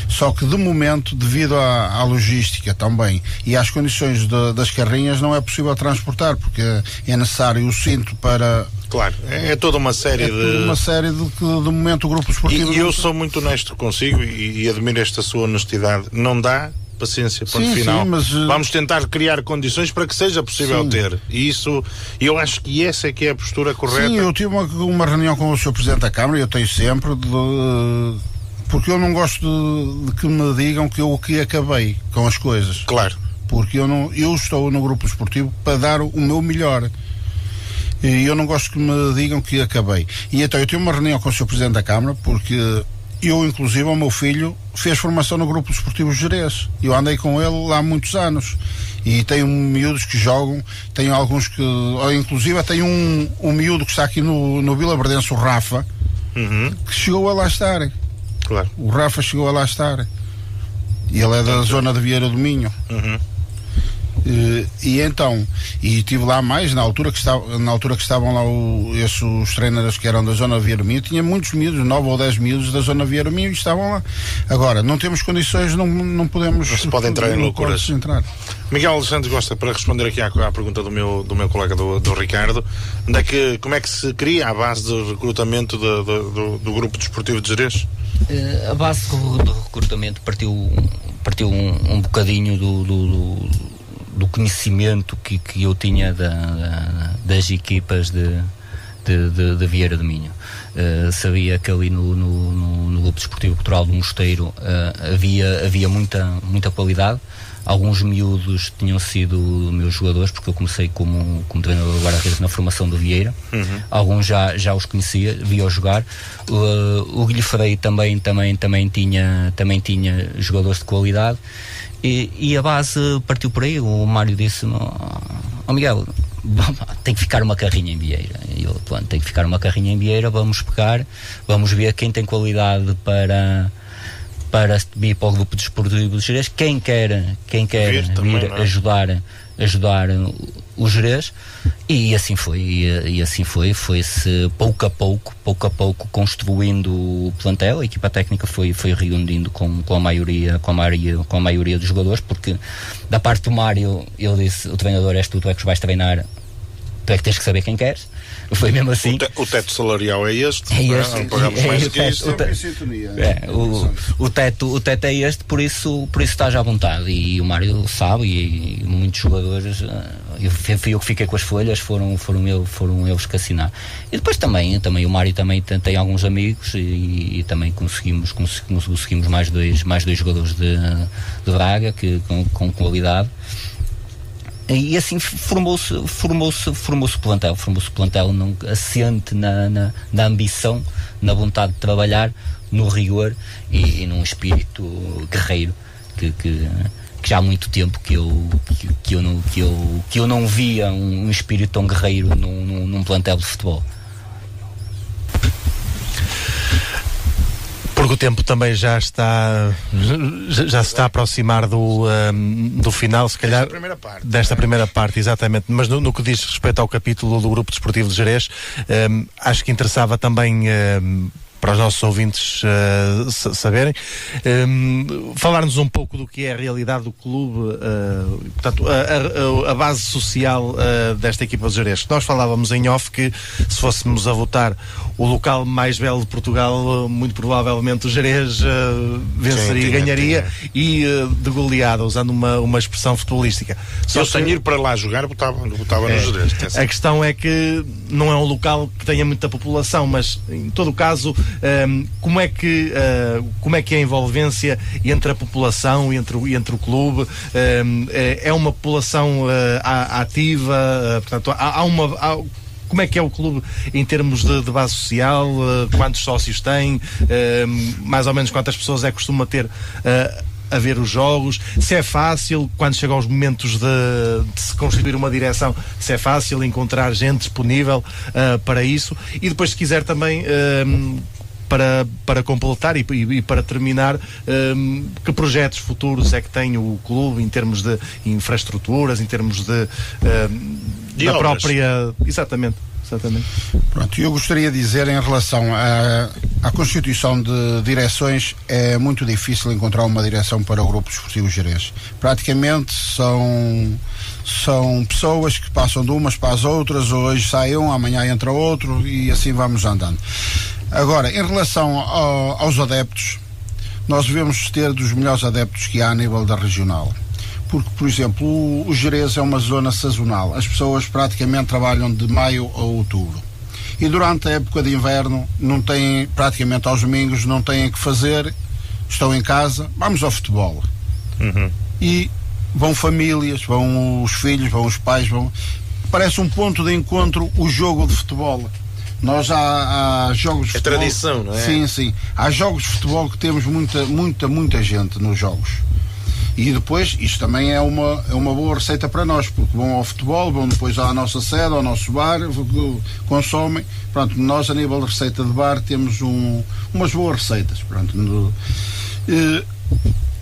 Só que de momento, devido à logística também e às condições das carrinhas, não é possível transportar, porque é necessário o cinto para... Claro, é toda uma série de que de momento o Grupo Esportivo... E eu sou muito honesto consigo e admiro esta sua honestidade. Não dá paciência, ponto Sim, final. sim, mas, vamos tentar criar condições para que seja possível sim. ter. E isso, eu acho que essa é que é a postura correta. Sim, eu tive uma reunião com o Sr. Presidente da Câmara, eu tenho sempre, porque eu não gosto de que me digam que eu que acabei com as coisas. Claro. Porque eu estou no grupo esportivo para dar o meu melhor. E eu não gosto que me digam que acabei. E então eu tive uma reunião com o Sr. Presidente da Câmara, porque eu, inclusive, o meu filho fez formação no grupo esportivo Gerês. Eu andei com ele lá há muitos anos. E tenho miúdos que jogam, tenho alguns que... Inclusive, tenho um miúdo que está aqui no Vila Verdense, o Rafa, que chegou a lá estar. Claro. O Rafa chegou a lá estar. E ele é da zona de Vieira do Minho. E então, e estive lá mais na altura que estavam lá os treinadores que eram da zona de Vieira do Minho. Tinha muitos miúdos, 9 ou 10 miúdos da zona de Vieira do Minho, e estavam lá. Agora, não temos condições, não podemos. Não se pode entrar em loucuras. Miguel Alexandre Gosta, para responder aqui à pergunta do meu colega do Ricardo, como é que se cria a base de recrutamento do grupo desportivo de Gerês? A base do recrutamento partiu um bocadinho do conhecimento que eu tinha das equipas de Vieira do Minho. Sabia que ali no grupo desportivo cultural do Mosteiro havia muita qualidade. Alguns miúdos tinham sido meus jogadores, porque eu comecei como treinador de guarda-redes na formação do Vieira. Alguns já os conhecia, via-os jogar. O Guilherme Freire também tinha jogadores de qualidade. E a base partiu por aí. O Mário disse-me: Miguel, tem que ficar uma carrinha em Vieira. E eu, tem que ficar uma carrinha em Vieira, vamos pegar, vamos ver quem tem qualidade para vir para o grupo desportivo de Gerês, quem quer vir ajudar o Gerês, e assim foi-se pouco a pouco construindo o plantel. A equipa técnica foi reunindo com a maioria dos jogadores, porque da parte do Mário eu disse: o treinador és tu é que vais treinar, tu é que tens que saber quem queres. Foi mesmo assim. O teto salarial é este. Não pagamos mais do que isto. O teto é este, por isso estás à vontade. E o Mário sabe, e muitos jogadores, fui eu que fiquei com as folhas, foram eles que assinaram. E depois também o Mário também tem alguns amigos, e também conseguimos mais dois jogadores de Braga com qualidade. E assim formou-se o plantel. Formou-se o plantel assente na ambição, na vontade de trabalhar, no rigor e num espírito guerreiro que já há muito tempo que eu não via um espírito tão guerreiro num plantel de futebol. Porque o tempo também já se está a aproximar do final, se calhar, desta primeira parte, exatamente. Mas no que diz respeito ao capítulo do Grupo Desportivo de Gerês, acho que interessava também para os nossos ouvintes saberem, falar-nos um pouco do que é a realidade do clube, portanto, a base social desta equipa de Gerês. Nós falávamos em off que, se fôssemos a votar o local mais belo de Portugal, muito provavelmente o Gerês venceria e ganharia, e de goleada, usando uma expressão futebolística. Só eu, sem ir para lá jogar, votava no Gerês. A questão é que não é um local que tenha muita população, mas em todo o caso, como é que é a envolvência entre a população e entre o clube? É uma população ativa? Portanto, como é que é o clube em termos de base social? Quantos sócios tem? Mais ou menos quantas pessoas é que costuma ter a ver os jogos? Se é fácil, quando chega aos momentos de se constituir uma direção, se é fácil encontrar gente disponível para isso? E depois, se quiser também, para completar e para terminar, que projetos futuros é que tem o clube em termos de infraestruturas, em termos da própria... Exatamente. Pronto, eu gostaria de dizer, em relação à constituição de direções, é muito difícil encontrar uma direção para o Grupo Desportivo Gerês. Praticamente são pessoas que passam de umas para as outras, hoje sai um, amanhã entra outro, e assim vamos andando. Agora, em relação aos adeptos, nós devemos ter dos melhores adeptos que há a nível da regional. Porque, por exemplo, o Gerês é uma zona sazonal. As pessoas praticamente trabalham de maio a outubro. E durante a época de inverno, não têm, praticamente aos domingos, não têm que fazer, estão em casa, vamos ao futebol. E vão famílias, vão os filhos, vão os pais, parece um ponto de encontro o jogo de futebol. Nós há jogos de futebol. É tradição, não é? Sim, sim. Há jogos de futebol que temos muita gente nos jogos. E depois, isto também é uma boa receita para nós, porque vão ao futebol, vão depois à nossa sede, ao nosso bar, consomem. Pronto, nós a nível de receita de bar temos umas boas receitas. Pronto.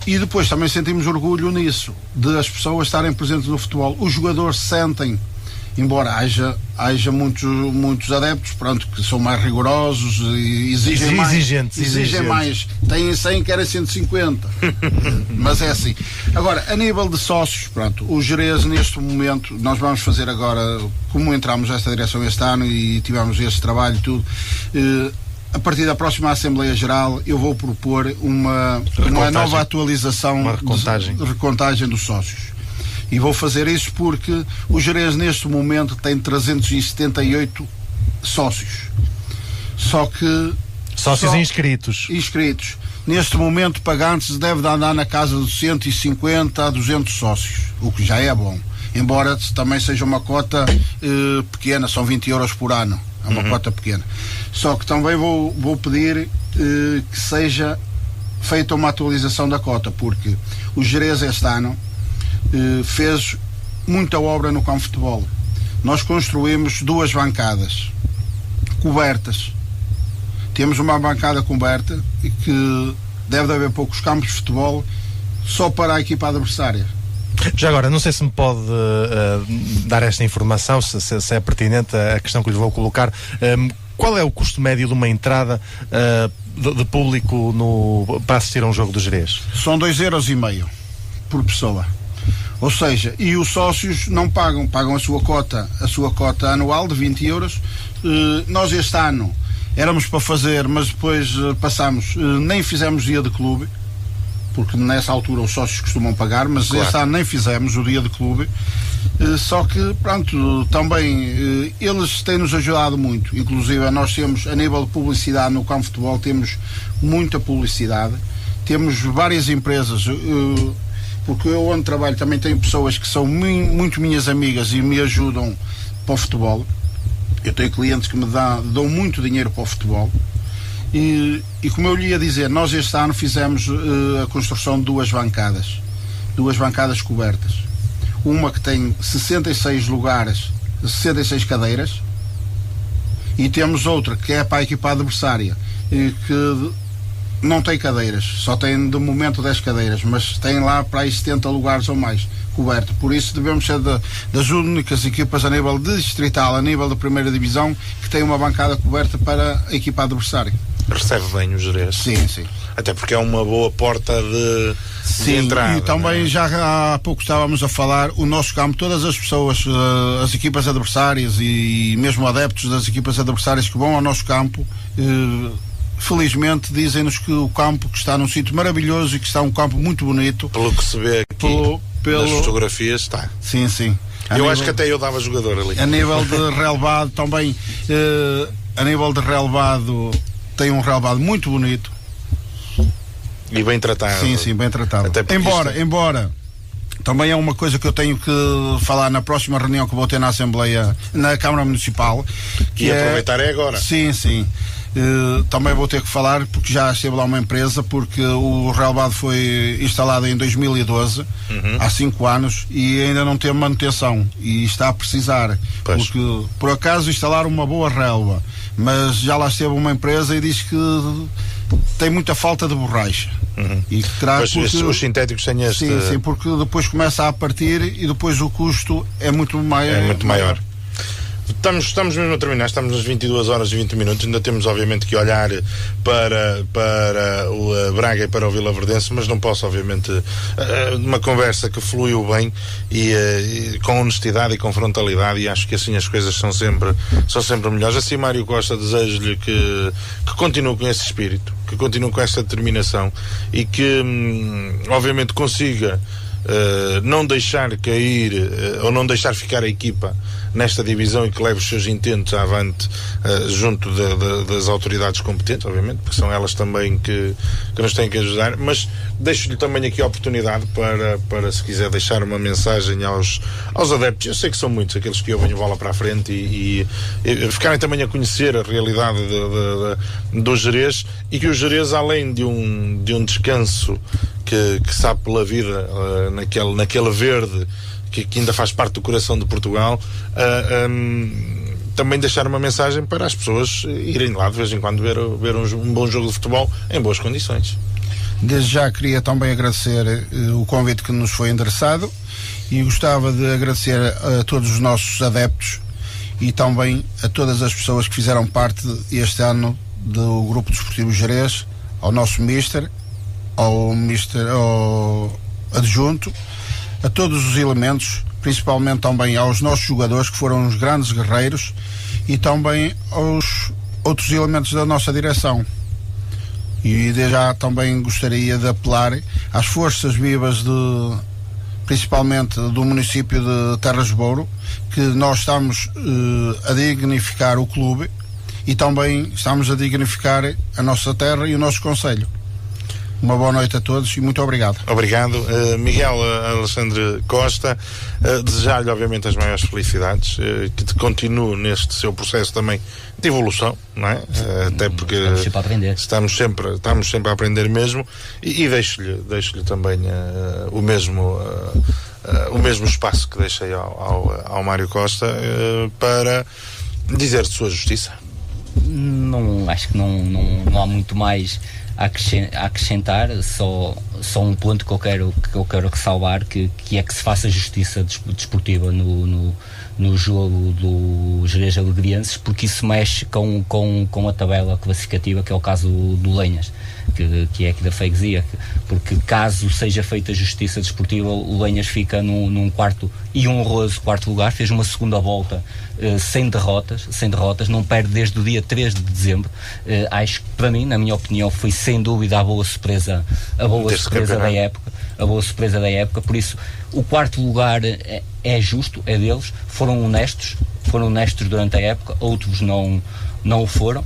E depois também sentimos orgulho nisso, de as pessoas estarem presentes no futebol. Os jogadores sentem, embora haja muitos adeptos, pronto, que são mais rigorosos e exigem mais. Têm 100, querem 150. Mas é assim. Agora, a nível de sócios, pronto, o Gerês neste momento, nós vamos fazer agora, como entramos nesta direção este ano e tivemos este trabalho e tudo, a partir da próxima Assembleia Geral eu vou propor uma nova atualização, uma recontagem dos sócios. E vou fazer isso porque o Gerês neste momento tem 378 sócios. Só que... Sócios inscritos. Neste momento, pagantes deve andar na casa de 150 a 200 sócios, o que já é bom. Embora também seja uma cota pequena, são 20 euros por ano. É uma cota pequena. Só que também vou pedir que seja feita uma atualização da cota, porque o Gerês este ano fez muita obra no campo de futebol. Nós construímos 2 bancadas cobertas. Temos uma bancada coberta e que deve haver poucos campos de futebol só para a equipa adversária. Já agora, não sei se me pode dar esta informação, se é pertinente a questão que lhe vou colocar. Qual é o custo médio de uma entrada de público para assistir a um jogo do Gerês? São 2,5 € por pessoa. Ou seja, e os sócios não pagam a sua cota anual de 20 euros. Nós este ano éramos para fazer, mas depois passámos, nem fizemos dia de clube, porque nessa altura os sócios costumam pagar, mas claro, este ano nem fizemos o dia de clube. Só que, pronto, também eles têm-nos ajudado muito. Inclusive nós temos, a nível de publicidade no campo de futebol, temos muita publicidade, temos várias empresas, porque eu onde trabalho também tenho pessoas que são muito minhas amigas e me ajudam para o futebol. Eu tenho clientes que me dão muito dinheiro para o futebol. E como eu lhe ia dizer, nós este ano fizemos a construção de 2 bancadas cobertas. Uma que tem 66 lugares, 66 cadeiras, e temos outra que é para a equipa adversária, que não tem cadeiras, só tem de momento 10 cadeiras, mas tem lá para aí 70 lugares ou mais coberto. Por isso devemos ser das únicas equipas a nível distrital, a nível da primeira divisão, que tem uma bancada coberta para a equipa adversária. Recebe bem o Gerês. Sim, sim. Até porque é uma boa porta de entrada. E também, né? Já há pouco estávamos a falar, o nosso campo, todas as pessoas, as equipas adversárias e mesmo adeptos das equipas adversárias que vão ao nosso campo, felizmente dizem-nos que o campo que está num sítio maravilhoso e que está um campo muito bonito. Pelo que se vê aqui nas fotografias, está. Sim, sim. Acho que até eu dava jogador ali. A nível de relevado também, a nível de relevado, tem um relevado muito bonito. E bem tratado. Sim, sim, bem tratado. Embora também é uma coisa que eu tenho que falar na próxima reunião que vou ter na Assembleia, na Câmara Municipal. Que aproveitar é agora. Sim, sim. Também vou ter que falar, porque já esteve lá uma empresa, porque o relevado foi instalado em 2012, há 5 anos, e ainda não teve manutenção, e está a precisar. Pois. Porque por acaso instalaram uma boa relva, mas já lá esteve uma empresa e diz que tem muita falta de borracha. E que terá, pois, porque os sintéticos têm este... Sim, porque depois começa a partir e depois o custo é muito maior. Estamos mesmo a terminar, estamos nas 22 horas e 20 minutos, ainda temos obviamente que olhar para o Braga e para o Vilaverdense, mas não posso obviamente, uma conversa que fluiu bem e com honestidade e com frontalidade, e acho que assim as coisas são sempre melhores. Assim, Mário Costa, desejo-lhe que continue com esse espírito, que continue com essa determinação e que obviamente consiga não deixar cair ou não deixar ficar a equipa nesta divisão e que leve os seus intentos avante junto das autoridades competentes, obviamente, porque são elas também que nos têm que ajudar, mas deixo-lhe também aqui a oportunidade para se quiser deixar uma mensagem aos adeptos. Eu sei que são muitos aqueles que ouvem a bola para a frente e ficarem também a conhecer a realidade do Gerês, e que o Gerês, além de um descanso que sabe pela vida naquele verde que ainda faz parte do coração de Portugal, também deixar uma mensagem para as pessoas irem lá de vez em quando ver um bom jogo de futebol em boas condições. Desde já queria também agradecer o convite que nos foi endereçado, e gostava de agradecer a todos os nossos adeptos e também a todas as pessoas que fizeram parte este ano do Grupo Desportivo Gerês, ao nosso Mister, ao adjunto, a todos os elementos, principalmente também aos nossos jogadores, que foram os grandes guerreiros, e também aos outros elementos da nossa direção. E desde já também gostaria de apelar às forças vivas principalmente do município de Terras de Bouro, que nós estamos a dignificar o clube e também estamos a dignificar a nossa terra e o nosso concelho. Uma boa noite a todos e muito obrigado. Obrigado. Miguel Alexandre Costa, desejar-lhe obviamente as maiores felicidades, que continue neste seu processo também de evolução, não é? Até porque estamos sempre a aprender mesmo, e deixo-lhe também o mesmo espaço que deixei ao Mário Costa para dizer de sua justiça. Acho que não há muito mais a acrescentar, só um ponto que eu quero ressalvar, que é que se faça justiça desportiva no jogo do Gerês Alegrienses, porque isso mexe com a tabela classificativa, que é o caso do Lenhas, que é aqui da freguesia, porque caso seja feita a justiça desportiva, o Lenhas fica num quarto e honroso quarto lugar, fez uma segunda volta sem derrotas, não perde desde o dia 3 de dezembro. Acho que, para mim, na minha opinião, foi sem dúvida a boa surpresa da época, por isso o quarto lugar é justo, é deles, foram honestos durante a época, outros não o foram,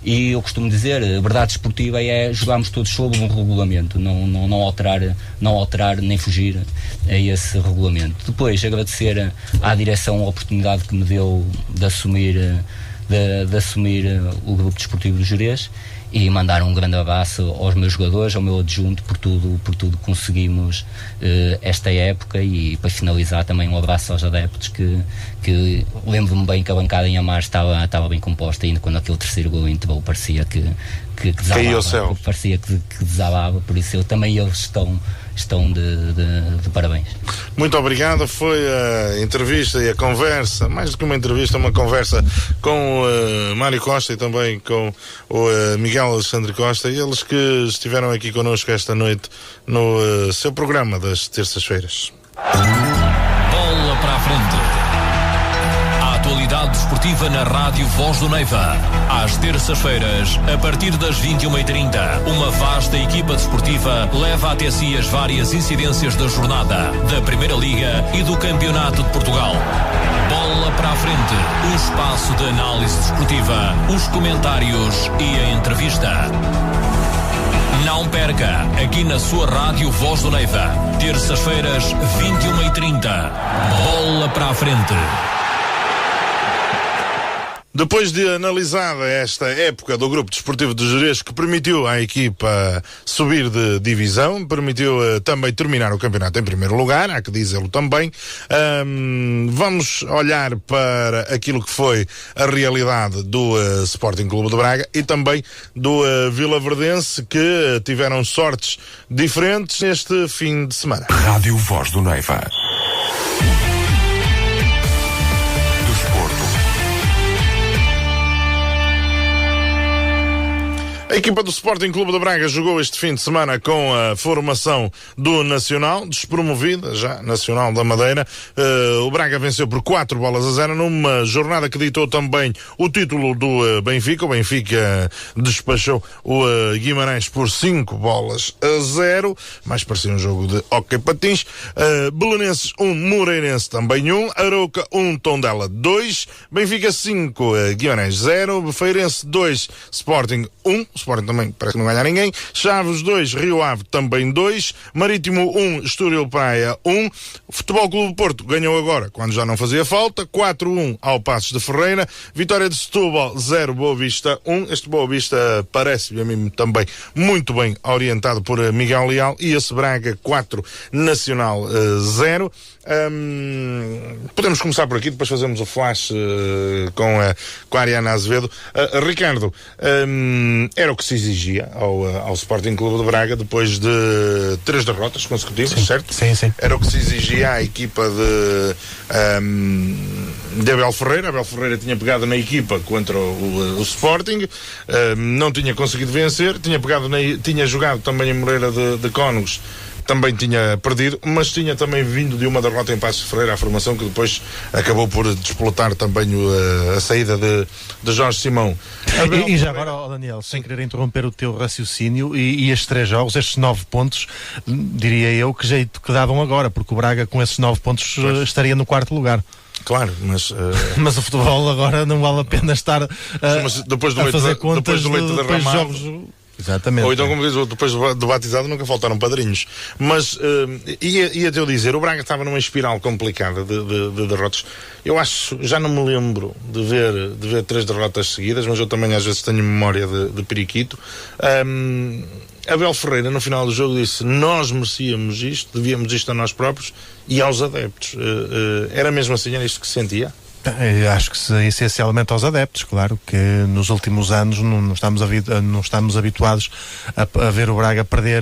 e eu costumo dizer, a verdade esportiva é jogarmos todos sob um regulamento, não alterar nem fugir a esse regulamento. Depois, agradecer à direção a oportunidade que me deu de assumir o Grupo Desportivo do Gerês, e mandar um grande abraço aos meus jogadores, ao meu adjunto, por tudo conseguimos esta época, e para finalizar também um abraço aos adeptos, que lembro-me bem que a bancada em Amar estava bem composta, ainda quando aquele terceiro gol entrou parecia que desabava, parecia que desabava, por isso eles estão de parabéns. Muito obrigado. Foi a entrevista e a conversa, mais do que uma entrevista, uma conversa com o Mário Costa e também com o Miguel Alexandre Costa, eles que estiveram aqui connosco esta noite no seu programa das terças-feiras. Bola para a frente. A atualidade desportiva na Rádio Voz do Neiva. Às terças-feiras, a partir das 21h30, uma vasta equipa desportiva leva até si as várias incidências da jornada, da Primeira Liga e do Campeonato de Portugal. Bola para a frente, um espaço de análise desportiva, os comentários e a entrevista. Não perca, aqui na sua Rádio Voz do Neiva, terças-feiras, 21h30. Bola para a frente. Depois de analisada esta época do Grupo Desportivo do Gerês, que permitiu à equipa subir de divisão, permitiu também terminar o campeonato em primeiro lugar, há que dizê-lo também, vamos olhar para aquilo que foi a realidade do Sporting Clube de Braga e também do Vilaverdense, que tiveram sortes diferentes neste fim de semana. Rádio Voz do Neiva. A equipa do Sporting Clube de Braga jogou este fim de semana com a formação do Nacional, despromovida já, Nacional da Madeira. O Braga venceu por 4-0 numa jornada que ditou também o título do Benfica. O Benfica despachou o Guimarães por 5-0, mais parecia um jogo de hóquei patins. Belenenses 1, Moreirense também 1, Arouca 1, Tondela 2, Benfica 5, Guimarães 0, Feirense 2, Sporting 1, o Sporting também parece que não ganha ninguém, Chaves 2, Rio Ave também 2, Marítimo 1, Estoril Praia 1, Futebol Clube Porto ganhou agora, quando já não fazia falta, 4-1 ao Passos de Ferreira, Vitória de Setúbal 0, Boa Vista 1, este Boa Vista parece-me a mim também muito bem orientado por Miguel Leal, e esse Braga 4, Nacional 0. Podemos começar por aqui, depois fazemos o flash com a Ariana Azevedo. Ricardo, era o que se exigia ao Sporting Clube de Braga depois de 3 derrotas consecutivas, certo? Sim. Era o que se exigia à equipa de Abel Ferreira. Abel Ferreira tinha pegado na equipa contra o Sporting, não tinha conseguido vencer, tinha jogado também em Moreira de Cónegos, também tinha perdido, mas tinha também vindo de uma derrota em Passos de Ferreira, a formação que depois acabou por desplotar também a saída de Jorge Simão. E já agora, Daniel, sem querer interromper o teu raciocínio, e estes 3 jogos, estes 9 pontos, diria eu, que jeito que davam agora, porque o Braga com esses 9 pontos estaria no 4º lugar. Claro, mas o futebol agora não vale a pena estar depois a fazer contas depois do leite depois de jogos. Exatamente. Ou então, como diz, depois do batizado nunca faltaram padrinhos. Mas ia-te eu dizer, o Braga estava numa espiral complicada de derrotas. Eu acho, já não me lembro de ver 3 derrotas seguidas, mas eu também às vezes tenho memória de periquito. Abel Ferreira no final do jogo disse: nós merecíamos isto, devíamos isto a nós próprios e aos adeptos. Era mesmo assim, era isto que se sentia? Eu acho que essencialmente aos adeptos, claro que nos últimos anos não estamos habituados a ver o Braga perder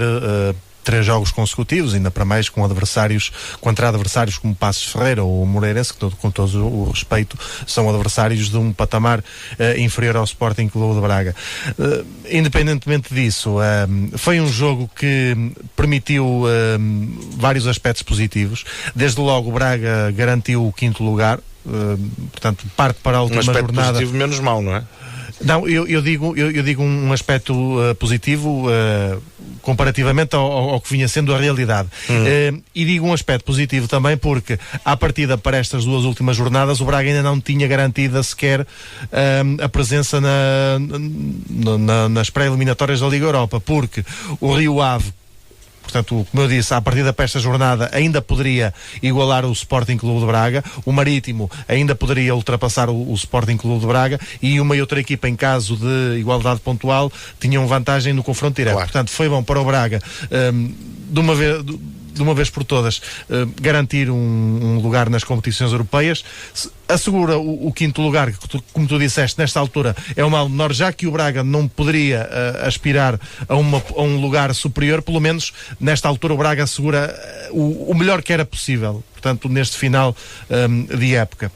3 jogos consecutivos, ainda para mais contra adversários como Passos de Ferreira ou Moreirense, que com todo o respeito são adversários de um patamar inferior ao Sporting Clube de Braga. Independentemente disso, foi um jogo que permitiu vários aspectos positivos. Desde logo o Braga garantiu o 5º lugar, portanto parte para a última jornada. Um aspecto positivo menos mau, não é? Não, eu digo um aspecto positivo comparativamente ao que vinha sendo a realidade. E digo um aspecto positivo também porque, à partida para estas 2 últimas jornadas, o Braga ainda não tinha garantida sequer a presença nas pré-eliminatórias da Liga Europa, porque o Rio Ave, portanto, como eu disse, à partida para esta jornada ainda poderia igualar o Sporting Clube de Braga, o Marítimo ainda poderia ultrapassar o Sporting Clube de Braga, e uma e outra equipa, em caso de igualdade pontual, tinham vantagem no confronto direto. Claro. Portanto, foi bom para o Braga de uma vez por todas garantir um lugar nas competições europeias. Assegura o 5º lugar, que como tu disseste, nesta altura é o mal menor, já que o Braga não poderia aspirar a um lugar superior. Pelo menos nesta altura o Braga assegura o melhor que era possível, portanto, neste final de época.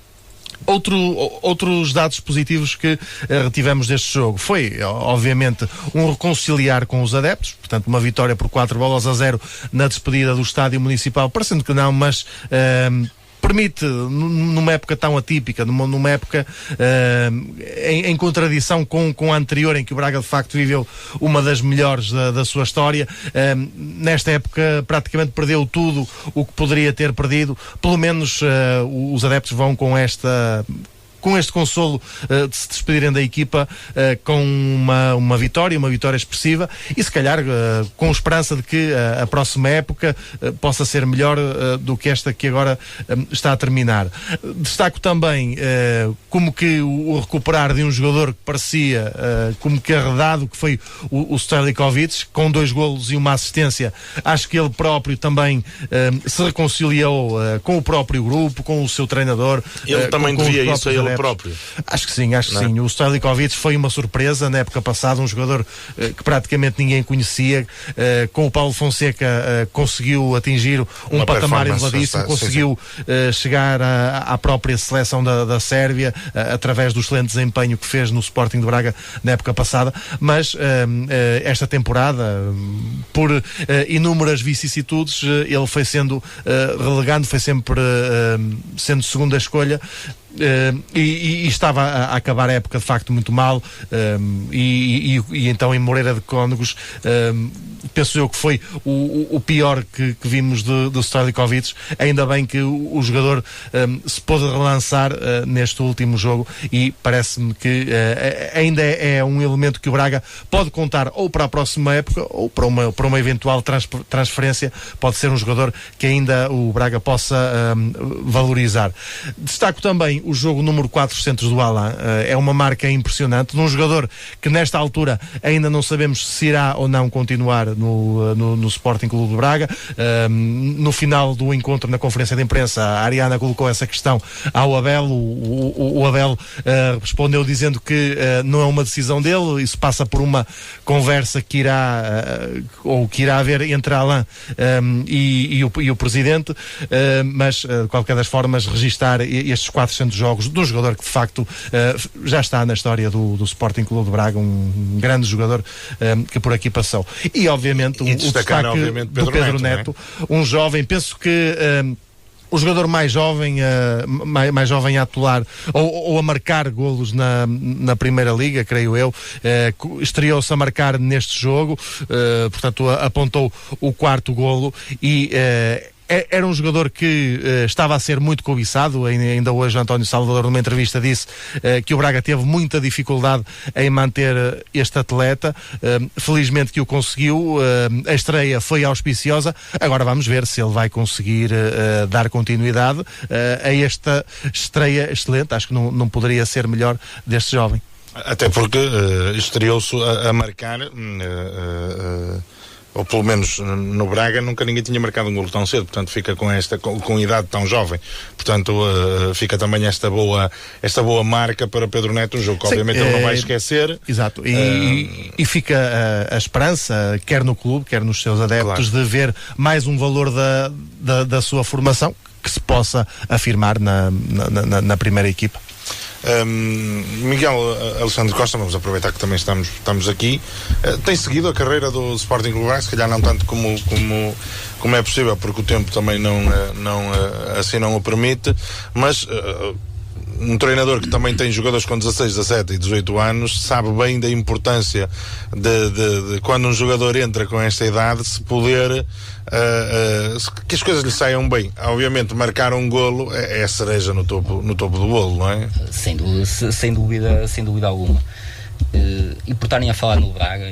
Outros dados positivos que retivemos deste jogo foi, obviamente, um reconciliar com os adeptos, portanto, uma vitória por 4-0 na despedida do Estádio Municipal, parecendo que não, mas permite, numa época tão atípica, numa época em contradição com a anterior, em que o Braga de facto viveu uma das melhores da sua história, nesta época praticamente perdeu tudo o que poderia ter perdido. Pelo menos os adeptos vão com este consolo de se despedirem da equipa com uma vitória expressiva, e se calhar com esperança de que a próxima época possa ser melhor do que esta que agora está a terminar. Destaco também como que o recuperar de um jogador que parecia como que arredado, que foi o Stojkovic, com 2 golos e uma assistência. Acho que ele próprio também se reconciliou com o próprio grupo, com o seu treinador. Ele também devia isso a ele adeptos. Próprio. Acho que sim. O Stojkovic foi uma surpresa na época passada, um jogador que praticamente ninguém conhecia, com o Paulo Fonseca conseguiu atingir um patamar elevadíssimo, conseguiu chegar à própria seleção da Sérvia, através do excelente desempenho que fez no Sporting de Braga na época passada, mas esta temporada, por inúmeras vicissitudes, ele foi sendo relegado, foi sempre sendo segunda escolha. E estava a acabar a época de facto muito mal, e então em Moreira de Cónegos penso eu que foi o pior que vimos do Stojkovic. Ainda bem que o jogador se pôde relançar neste último jogo, e parece-me que ainda é um elemento que o Braga pode contar ou para a próxima época ou para uma eventual transferência. Pode ser um jogador que ainda o Braga possa valorizar. Destaco também o jogo número 400 do Alain. É uma marca impressionante de um jogador que nesta altura ainda não sabemos se irá ou não continuar no Sporting Clube de Braga. No final do encontro, na conferência de imprensa, a Ariana colocou essa questão ao Abel. O Abel respondeu dizendo que não é uma decisão dele, isso passa por uma conversa que irá haver entre Alain e o presidente, mas de qualquer das formas registar estes 400 jogos do jogador que de facto já está na história do Sporting Clube de Braga, um grande jogador que por aqui passou. E obviamente o destaque do Pedro Neto, um jovem, penso que o jogador mais jovem a atuar ou a marcar golos na Primeira Liga, creio eu, estreou-se a marcar neste jogo, portanto apontou o 4º golo, e era um jogador que estava a ser muito cobiçado. Ainda hoje António Salvador, numa entrevista, disse que o Braga teve muita dificuldade em manter este atleta. Felizmente que o conseguiu. A estreia foi auspiciosa. Agora vamos ver se ele vai conseguir dar continuidade a esta estreia excelente. Acho que não poderia ser melhor deste jovem. Até porque estreou-se a marcar... ou pelo menos no Braga nunca ninguém tinha marcado um golo tão cedo, portanto fica com idade tão jovem, portanto fica também esta boa marca para Pedro Neto, um jogo que obviamente ele não vai esquecer. Exato, e fica a esperança, quer no clube, quer nos seus adeptos, claro, de ver mais um valor da sua formação que se possa afirmar na primeira equipa. Miguel Alexandre Costa, vamos aproveitar que também estamos aqui. Tem seguido a carreira do Sporting Clube de Braga, se calhar não tanto como é possível, porque o tempo também assim não o permite, mas um treinador que também tem jogadores com 16, 17 e 18 anos sabe bem da importância de quando um jogador entra com esta idade, se poder que as coisas lhe saiam bem. Obviamente marcar um golo é a cereja no topo do bolo, não é? Sem dúvida alguma. E por estarem a falar no Braga,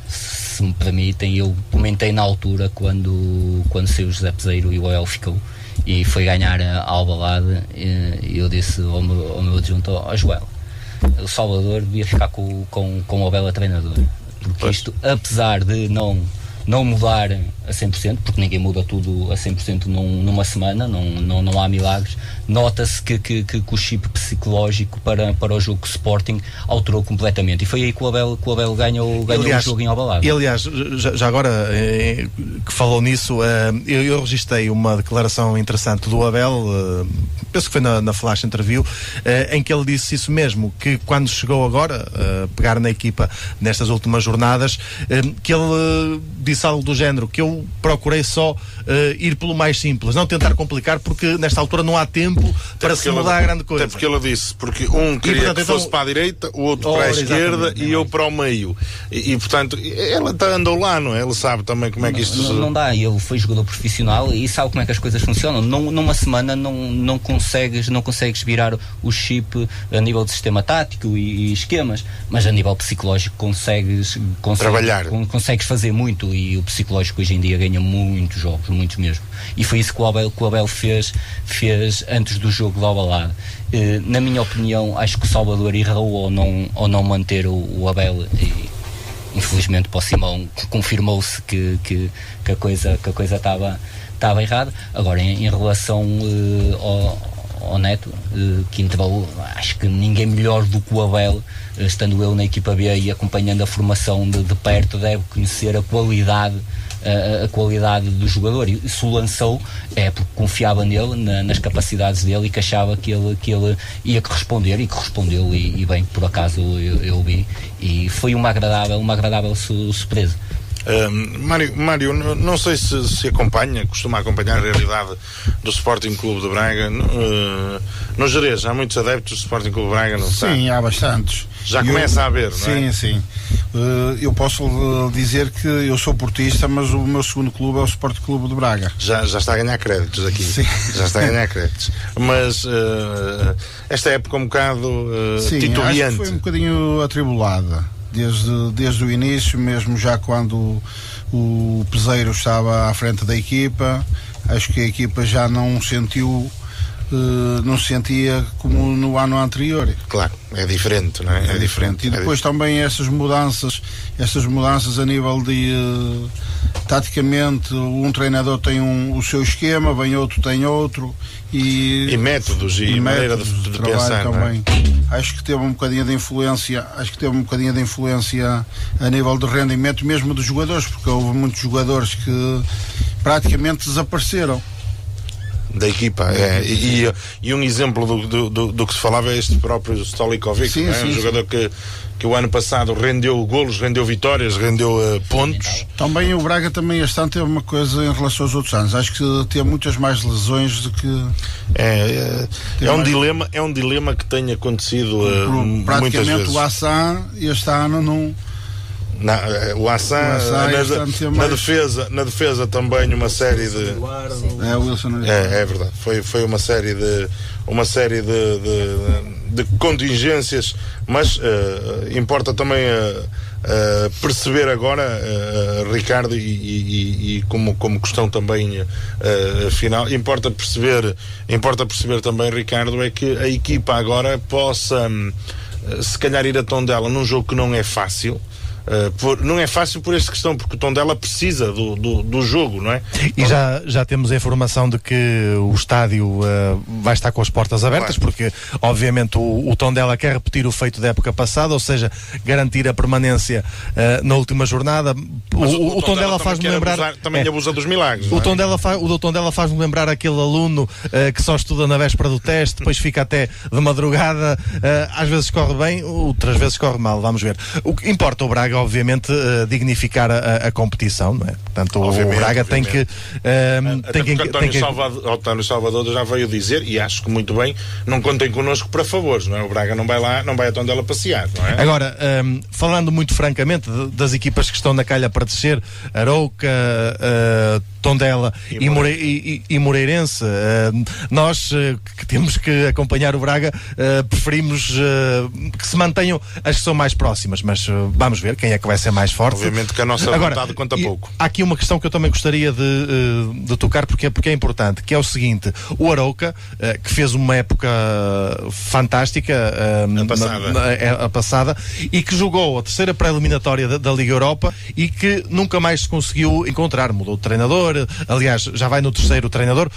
se me permitem, eu comentei na altura quando saiu o José Peseiro e o Abel ficou e foi ganhar a Alvalade, e eu disse ao meu adjunto, Joel, o Salvador devia ficar com o Abel a treinador, porque isto, apesar de não mudar a 100%, porque ninguém muda tudo a 100% numa semana, não há milagres, nota-se que o chip psicológico para o jogo com o Sporting alterou completamente, e foi aí que o Abel ganhou o jogo em Alvalade. E aliás, já agora que falou nisso, eu registrei uma declaração interessante do Abel, penso que foi na Flash Interview, em que ele disse isso mesmo, que quando chegou agora pegar na equipa nestas últimas jornadas, que ele disse algo do género, que eu procurei só ir pelo mais simples, não tentar complicar, porque nesta altura não há tempo para se mudar a grande coisa. Até porque ele disse, porque um queria que fosse para a direita, o outro para a esquerda e eu para o meio, e portanto ele andou lá, não é? Ele sabe também como é que isto não dá. Ele foi jogador profissional e sabe como é que as coisas funcionam. Numa semana não consegues virar o chip a nível de sistema tático e esquemas, mas a nível psicológico consegues trabalhar, consegues fazer muito, e o psicológico hoje em dia ganha muitos jogos, muitos mesmo, e foi isso que o Abel fez antes do jogo de Alvalade. Na minha opinião, acho que o Salvador errou ao não manter o Abel, e infelizmente para o Simão confirmou-se que a coisa estava errada. Agora, em relação ao Neto, que entrou, acho que ninguém melhor do que o Abel, estando eu na equipa B e acompanhando a formação de perto, deve conhecer a qualidade do jogador, e se o lançou é porque confiava nele, nas capacidades dele, e que achava que ele ia corresponder, e correspondeu, e bem, por acaso eu vi, e foi uma agradável surpresa. Mário, não sei se costuma acompanhar a realidade do Sporting Clube de Braga. No Jerez há muitos adeptos do Sporting Clube de Braga, não sei? Sim, há bastantes. Começa a haver, não é? Sim. Eu posso dizer que eu sou portista, mas o meu segundo clube é o Sporting Clube de Braga. Já está a ganhar créditos aqui. Sim. Já está a ganhar créditos. Mas esta época um bocado titubeante. Acho que foi um bocadinho atribulada. Desde o início, mesmo já quando o Peseiro estava à frente da equipa, acho que a equipa já não se sentia como no ano anterior. Claro, é diferente, não é? É diferente. E depois também essas mudanças a nível de taticamente, um treinador tem o seu esquema, vem outro, tem outro, e métodos e maneira de pensar também. Acho que teve um bocadinho de influência, a nível de rendimento mesmo dos jogadores, porque houve muitos jogadores que praticamente desapareceram da equipa, e um exemplo do que se falava é este próprio Stolikovic, um jogador que o ano passado rendeu golos, rendeu vitórias, rendeu pontos. Também o Braga este ano teve uma coisa em relação aos outros anos, acho que teve muitas mais lesões do que... É um dilema que tem acontecido muitas vezes. O Hassan este ano não... O Hassan na defesa também uma série de... o Wilson é verdade, foi uma série de contingências, mas importa também perceber agora, Ricardo, e como questão também final, importa perceber também, Ricardo, é que a equipa agora possa se calhar ir a Tondela num jogo que não é fácil. Não é fácil por esta questão, porque o Tondela precisa do jogo, não é? E já temos a informação de que o estádio vai estar com as portas abertas, claro. Porque obviamente o Tondela quer repetir o feito da época passada, ou seja, garantir a permanência na última jornada. O Tondela faz-me lembrar... Também abusa dos milagres. O Tondela faz-me lembrar aquele aluno que só estuda na véspera do teste, depois fica até de madrugada, às vezes corre bem, outras vezes corre mal, vamos ver. O que importa o Braga, obviamente, dignificar a competição, não é? Portanto, o Braga tem que... António Salvador já veio dizer, e acho que muito bem, não contem connosco para favores, não é? O Braga não vai lá, não vai a Tondela passear, não é? Agora, falando muito francamente das equipas que estão na calha para descer, Arouca, Tondela e Moreirense, nós que temos que acompanhar o Braga, preferimos que se mantenham as que são mais próximas, mas vamos ver quem é que vai ser mais forte. Obviamente que a nossa vontade conta pouco. Há aqui uma questão que eu também gostaria de tocar, porque é importante, que é o seguinte: o Arouca, que fez uma época fantástica a passada, e que jogou a terceira pré-eliminatória da Liga Europa e que nunca mais se conseguiu encontrar, mudou de treinador, aliás já vai no terceiro treinador.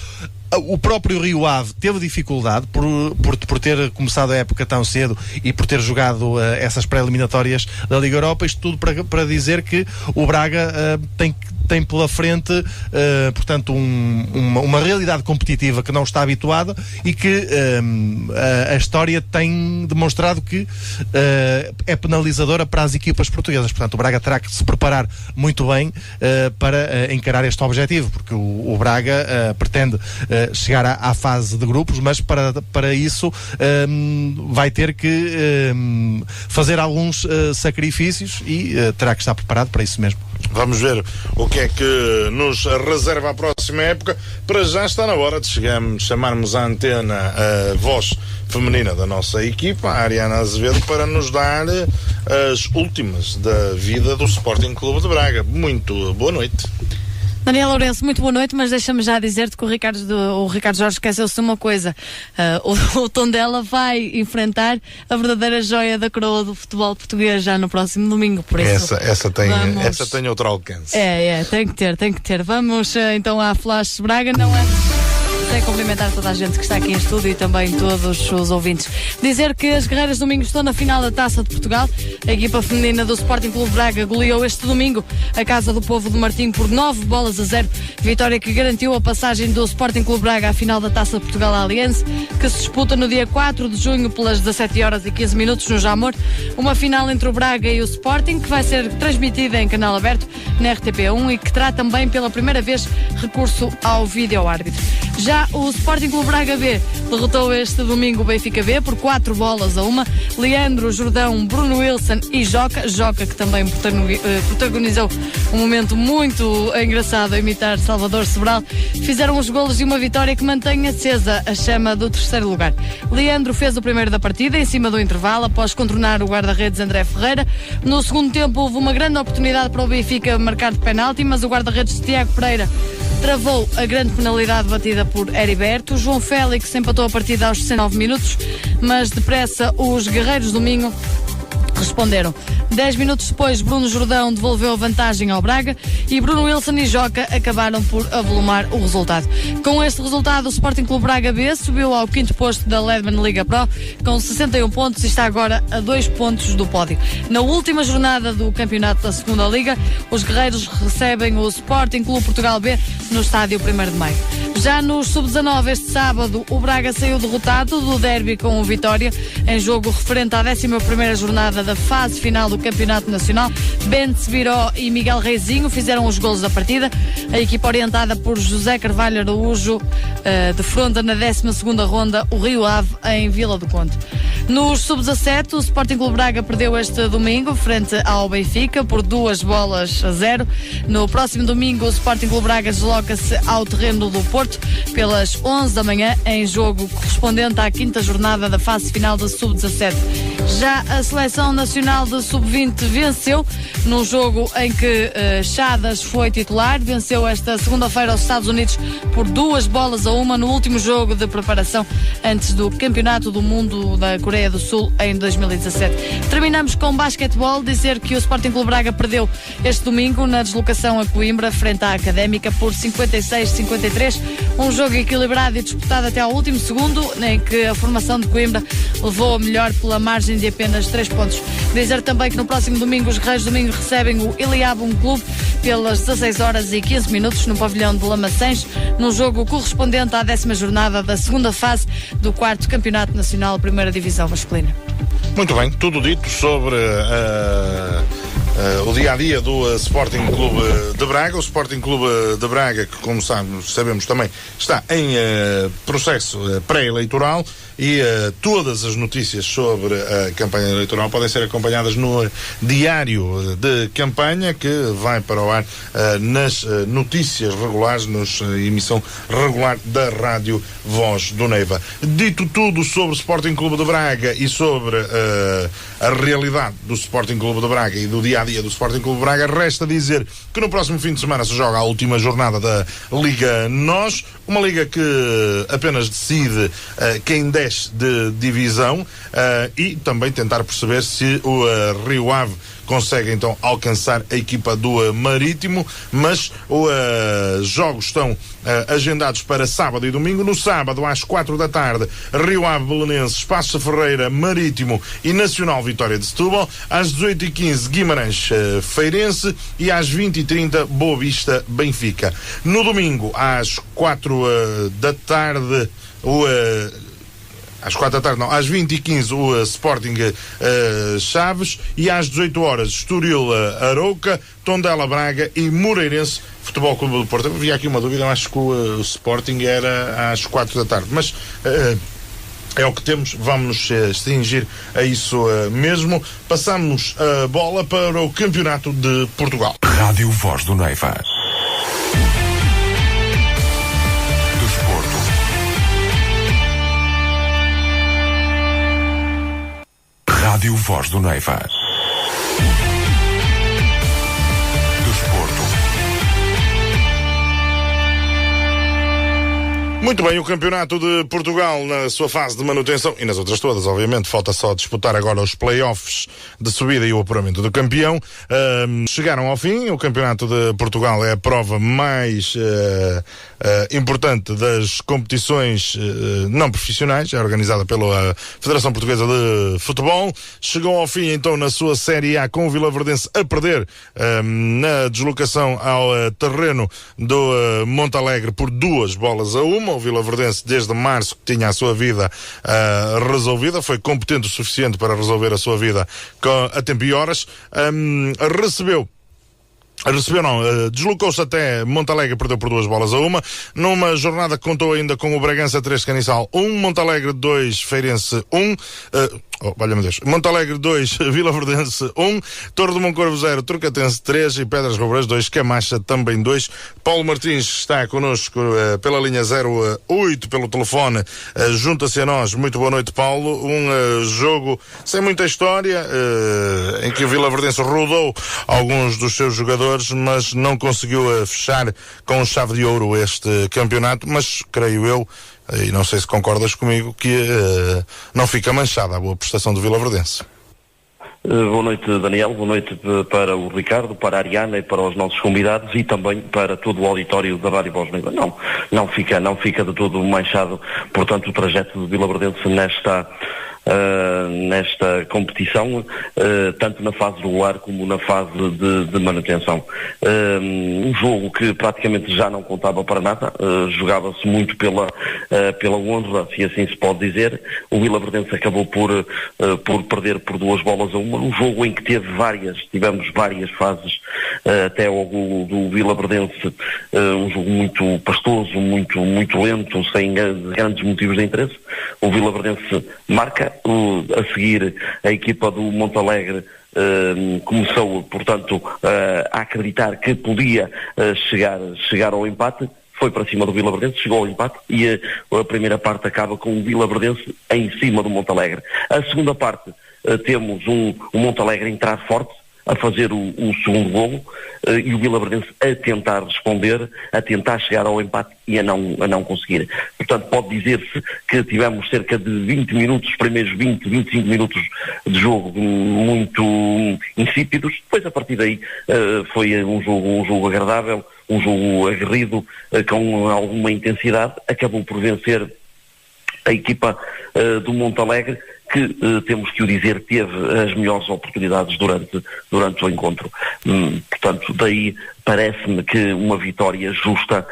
O próprio Rio Ave teve dificuldade por ter começado a época tão cedo e por ter jogado essas pré-eliminatórias da Liga Europa. Isto tudo para dizer que o Braga tem pela frente, portanto, uma realidade competitiva que não está habituada e que a história tem demonstrado que é penalizadora para as equipas portuguesas. Portanto, o Braga terá que se preparar muito bem para encarar este objetivo, porque o Braga pretende chegar à fase de grupos, mas para isso vai ter que fazer alguns sacrifícios e terá que estar preparado para isso mesmo. Vamos ver o que é que nos reserva a próxima época. Para já está na hora de chamarmos à antena a voz feminina da nossa equipa, a Ariana Azevedo, para nos dar as últimas da vida do Sporting Clube de Braga. Muito boa noite. Daniel Lourenço, muito boa noite, mas deixa-me já dizer-te que o Ricardo Jorge esqueceu-se de uma coisa. O Tondela vai enfrentar a verdadeira joia da coroa do futebol português já no próximo domingo, por isso... Essa tem outro alcance. Tem que ter. Vamos então à Flash Braga, não é? Sem cumprimentar toda a gente que está aqui em estúdio e também todos os ouvintes. Dizer que as guerreiras domingo estão na final da Taça de Portugal. A equipa feminina do Sporting Clube Braga goleou este domingo a Casa do Povo de Martim por 9-0. Vitória que garantiu a passagem do Sporting Clube Braga à final da Taça de Portugal Aliança, que se disputa no dia 4 de junho pelas 17h15 no Jamor. Uma final entre o Braga e o Sporting que vai ser transmitida em canal aberto na RTP1 e que terá também pela primeira vez recurso ao vídeo-árbitro. Já o Sporting Clube Braga B derrotou este domingo o Benfica B por 4-1. Leandro, Jordão, Bruno Wilson e Joca que também protagonizou um momento muito engraçado a imitar Salvador Sobral, fizeram os golos e uma vitória que mantém acesa a chama do terceiro lugar. Leandro fez o primeiro da partida em cima do intervalo após contornar o guarda-redes André Ferreira. No segundo tempo houve uma grande oportunidade para o Benfica marcar de penalti, mas o guarda-redes Tiago Pereira travou a grande penalidade batida por Heriberto. João Félix empatou a partida aos 19 minutos, mas depressa os guerreiros do Minho responderam. 10 minutos depois, Bruno Jordão devolveu a vantagem ao Braga e Bruno Wilson e Joca acabaram por avolumar o resultado. Com este resultado, o Sporting Clube Braga B subiu ao 5º posto da Ledman Liga Pro com 61 pontos e está agora a 2 pontos do pódio. Na última jornada do campeonato da Segunda Liga, os guerreiros recebem o Sporting Clube Portugal B no estádio 1º de Maio. Já nos Sub-19, este sábado, o Braga saiu derrotado do derby com o Vitória em jogo referente à 11ª jornada da fase final do Campeonato Nacional. Bentes Biró e Miguel Reizinho fizeram os golos da partida. A equipa orientada por José Carvalho Araújo defronta na 12ª ronda o Rio Ave em Vila do Conde. Nos Sub-17, o Sporting Clube Braga perdeu este domingo frente ao Benfica por 2-0. No próximo domingo, o Sporting Clube Braga desloca-se ao terreno do Porto pelas 11 da manhã em jogo correspondente à 5ª jornada da fase final da Sub-17. Já a Seleção Nacional de Sub-20 venceu num jogo em que Chadas foi titular. Venceu esta segunda-feira aos Estados Unidos por 2-1 no último jogo de preparação antes do Campeonato do Mundo da Coreia do Sul em 2017. Terminamos com basquetebol. Dizer que o Sporting Clube Braga perdeu este domingo na deslocação a Coimbra frente à Académica por 56-53. Um jogo equilibrado e disputado até ao último segundo, em que a formação de Coimbra levou a melhor pela margem de apenas 3 pontos. Dizer também que no próximo domingo os Guerreiros Domingo recebem o Iliabum Clube pelas 16h15 no pavilhão de Lamaçães, num jogo correspondente à 10ª jornada da segunda fase do 4º Campeonato Nacional Primeira Divisão Masculina. Muito bem, tudo dito sobre o dia-a-dia do Sporting Clube de Braga. O Sporting Clube de Braga, que como sabemos também está em processo pré-eleitoral e todas as notícias sobre a campanha eleitoral podem ser acompanhadas no diário de campanha que vai para o ar nas notícias regulares, na emissão regular da Rádio Voz do Neiva. Dito tudo sobre o Sporting Clube de Braga e sobre a realidade do Sporting Clube de Braga e do dia-a-dia do Sporting Clube de Braga, resta dizer que no próximo fim de semana se joga a última jornada da Liga NOS, uma liga que apenas decide quem desce de divisão e também tentar perceber se o Rio Ave consegue então alcançar a equipa do Marítimo, mas os jogos estão agendados para sábado e domingo. No sábado às 4 da tarde, Rio Ave Belenenses, Paços Ferreira, Marítimo e Nacional Vitória de Setúbal. Às 18h15 Guimarães Feirense e às 20h30 Boa Vista Benfica. No domingo às 4 da tarde às 4 da tarde, não, às 20h15 o Sporting Chaves e às 18h Estoril Arouca, Tondela Braga e Moreirense Futebol Clube do Porto. Havia aqui uma dúvida, eu acho que o Sporting era às 4 da tarde, mas é o que temos, vamos extingir a isso mesmo. Passamos a bola para o Campeonato de Portugal. Rádio Voz do Neiva. Rádio Voz do Neiva. Desporto. Muito bem, o Campeonato de Portugal na sua fase de manutenção e nas outras todas, obviamente, falta só disputar agora os play-offs de subida e o apuramento do campeão. Chegaram ao fim, o Campeonato de Portugal é a prova mais importante das competições não profissionais, é organizada pela Federação Portuguesa de Futebol. Chegou ao fim então na sua Série A com o Vilaverdense a perder na deslocação ao terreno do Montalegre por 2-1. O Vilaverdense desde março que tinha a sua vida resolvida, foi competente o suficiente para resolver a sua vida a tempo e horas. Deslocou-se até Montalegre, perdeu por 2-1, numa jornada que contou ainda com o Bragança 3, Caniçal 1, Montalegre 2, Feirense 1, valha-me Deus, Montalegre 2, Vilaverdense 1, Torre do Moncorvo 0, Trucatense 3 e Pedras Rubras 2, Camacha também 2. Paulo Martins está connosco pela linha 08, pelo telefone, junta-se a nós. Muito boa noite, Paulo. Um jogo sem muita história, em que o Vilaverdense rodou alguns dos seus jogadores, mas não conseguiu fechar com chave de ouro este campeonato, mas creio eu, e não sei se concordas comigo, que não fica manchada a boa prestação do Vilaverdense. Boa noite, Daniel, boa noite para o Ricardo, para a Ariana e para os nossos convidados e também para todo o auditório da Rádio Voz do Neiva. Não fica de todo manchado, portanto, o trajeto do Vilaverdense nesta competição, tanto na fase regular como na fase de manutenção. Um jogo que praticamente já não contava para nada, jogava-se muito pela honra, se assim se pode dizer. O Vilaverdense acabou por perder por 2-1, um jogo em que tivemos várias fases até ao golo do Vilaverdense, um jogo muito pastoso, muito lento, sem grandes motivos de interesse. O Vilaverdense marca, a seguir a equipa do Montalegre começou, portanto, a acreditar que podia chegar ao empate, foi para cima do Vilaverdense, chegou ao empate e a primeira parte acaba com o Vilaverdense em cima do Montalegre. A segunda parte temos um Montalegre entrar forte, a fazer o segundo golo, e o Vilaverdense a tentar responder, a tentar chegar ao empate e a não conseguir. Portanto, pode dizer-se que tivemos cerca de 20 minutos, os primeiros 25 minutos de jogo muito insípidos. Depois, a partir daí, foi um jogo agradável, um jogo aguerrido, com alguma intensidade. Acabou por vencer a equipa do Montalegre, que, temos que o dizer, teve as melhores oportunidades durante o encontro. Portanto, daí parece-me que uma vitória justa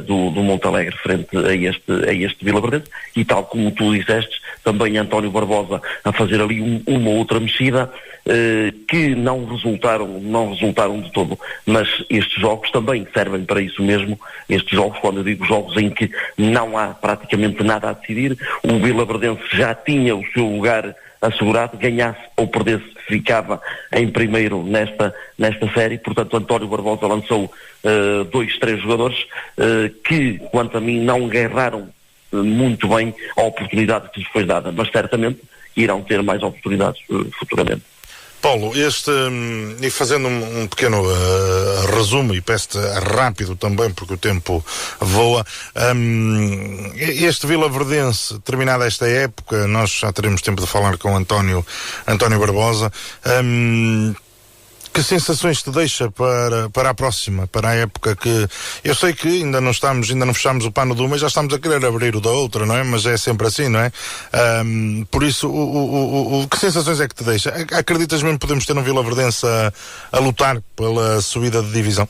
do Montalegre frente a este Vilaverdense, e tal como tu disseste, também António Barbosa a fazer ali uma outra mexida, que não resultaram de todo, mas estes jogos também servem para isso mesmo. Estes jogos, quando eu digo jogos em que não há praticamente nada a decidir, o Vilaverdense já tinha o seu lugar assegurado, ganhasse ou perdesse, ficava em primeiro nesta série. Portanto, António Barbosa lançou 2-3 jogadores que, quanto a mim, não agarraram muito bem a oportunidade que lhes foi dada, mas certamente irão ter mais oportunidades futuramente. Paulo, e fazendo um pequeno resumo, e peço-te rápido também, porque o tempo voa, este Vilaverdense, terminada esta época, nós já teremos tempo de falar com António Barbosa, que sensações te deixa para a próxima, para a época que... Eu sei que ainda não fechamos o pano de uma e já estamos a querer abrir o da outra, não é? Mas é sempre assim, não é? Por isso, que sensações é que te deixa? Acreditas mesmo que podemos ter um Vilaverdense a lutar pela subida de divisão?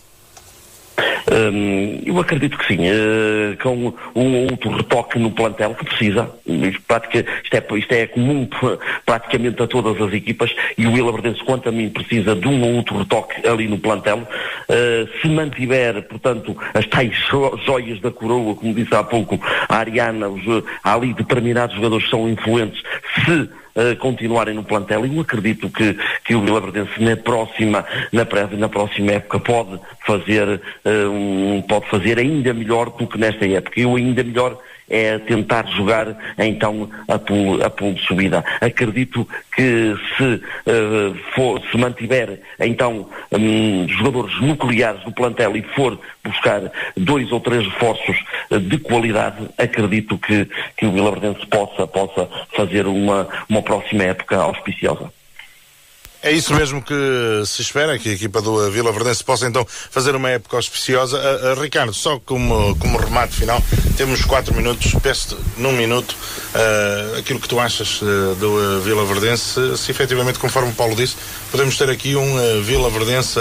Eu acredito que sim, com um outro retoque no plantel que precisa. Isto é comum praticamente a todas as equipas, e o Vilaverdense, quanto a mim, precisa de um ou outro retoque ali no plantel. Se mantiver, portanto, as tais joias da coroa, como disse há pouco a Ariana, há ali determinados jogadores que são influentes, se continuarem no plantel, eu acredito que o Vilaverdense na próxima época pode fazer ainda melhor do que nesta época. Eu ainda melhor é tentar jogar então a pool de subida. Acredito que se mantiver então jogadores nucleares do plantel e for buscar 2 ou 3 reforços de qualidade, acredito que o Vilaverdense possa fazer uma próxima época auspiciosa. É isso mesmo que se espera, que a equipa do Vilaverdense possa então fazer uma época auspiciosa. Ricardo, só como remate final, temos 4 minutos, peço-te num minuto aquilo que tu achas do Vilaverdense, se efetivamente, conforme o Paulo disse, podemos ter aqui um Vilaverdense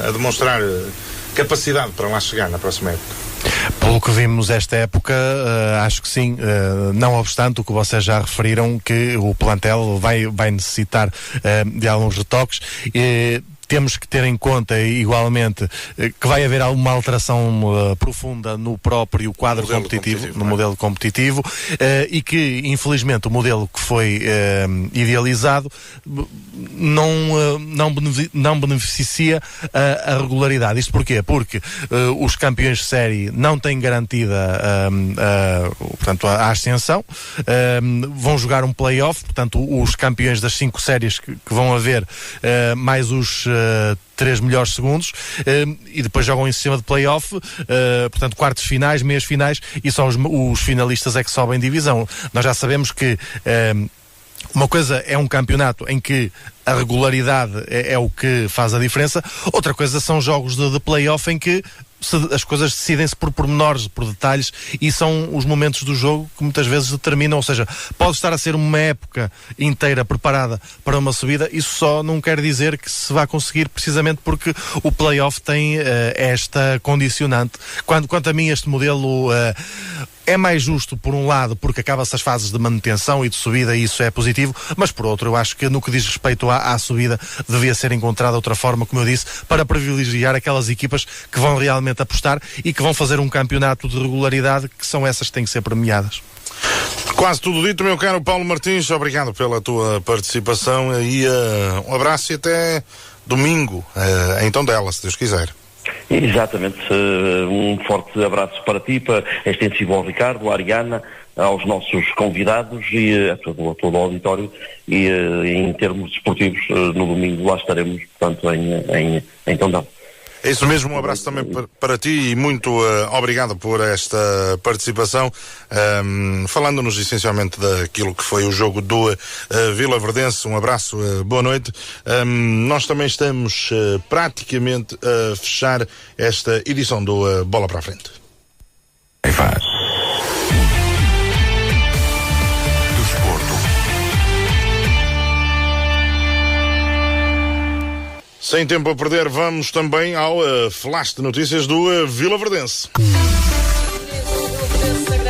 a demonstrar capacidade para lá chegar na próxima época. Pelo que vimos esta época, acho que sim, não obstante o que vocês já referiram, que o plantel vai necessitar de alguns retoques. Temos que ter em conta igualmente que vai haver alguma alteração profunda no próprio quadro competitivo, no modelo competitivo, e que infelizmente o modelo que foi idealizado não beneficia a regularidade. Isto porquê? Porque os campeões de série não têm garantida portanto, a ascensão, vão jogar um play-off, portanto os campeões das 5 séries que vão haver, mais os 3 melhores segundos, e depois jogam em sistema de play-off, portanto quartos finais, meias finais, e só os finalistas é que sobem divisão. Nós já sabemos que uma coisa é um campeonato em que a regularidade é o que faz a diferença, outra coisa são jogos de play-off em que as coisas decidem-se por pormenores, por detalhes, e são os momentos do jogo que muitas vezes determinam, ou seja, pode estar a ser uma época inteira preparada para uma subida, isso só não quer dizer que se vá conseguir, precisamente porque o play-off tem esta condicionante. Quanto a mim, este modelo é mais justo, por um lado, porque acaba-se as fases de manutenção e de subida, e isso é positivo, mas por outro, eu acho que no que diz respeito à subida, devia ser encontrada outra forma, como eu disse, para privilegiar aquelas equipas que vão realmente apostar e que vão fazer um campeonato de regularidade, que são essas que têm que ser premiadas. Quase tudo dito, meu caro Paulo Martins, obrigado pela tua participação e um abraço e até domingo, em Tondela, se Deus quiser. Exatamente, um forte abraço para ti, extensivo ao Ricardo, à Ariana, aos nossos convidados e a todo o auditório, e em termos desportivos, no domingo lá estaremos, portanto, em Tondela. É isso mesmo, um abraço também para ti e muito obrigado por esta participação, falando-nos essencialmente daquilo que foi o jogo do Vilaverdense. Um abraço, boa noite. Nós também estamos praticamente a fechar esta edição do Bola para a Frente. Sem tempo a perder, vamos também ao flash de notícias do Vilaverdense.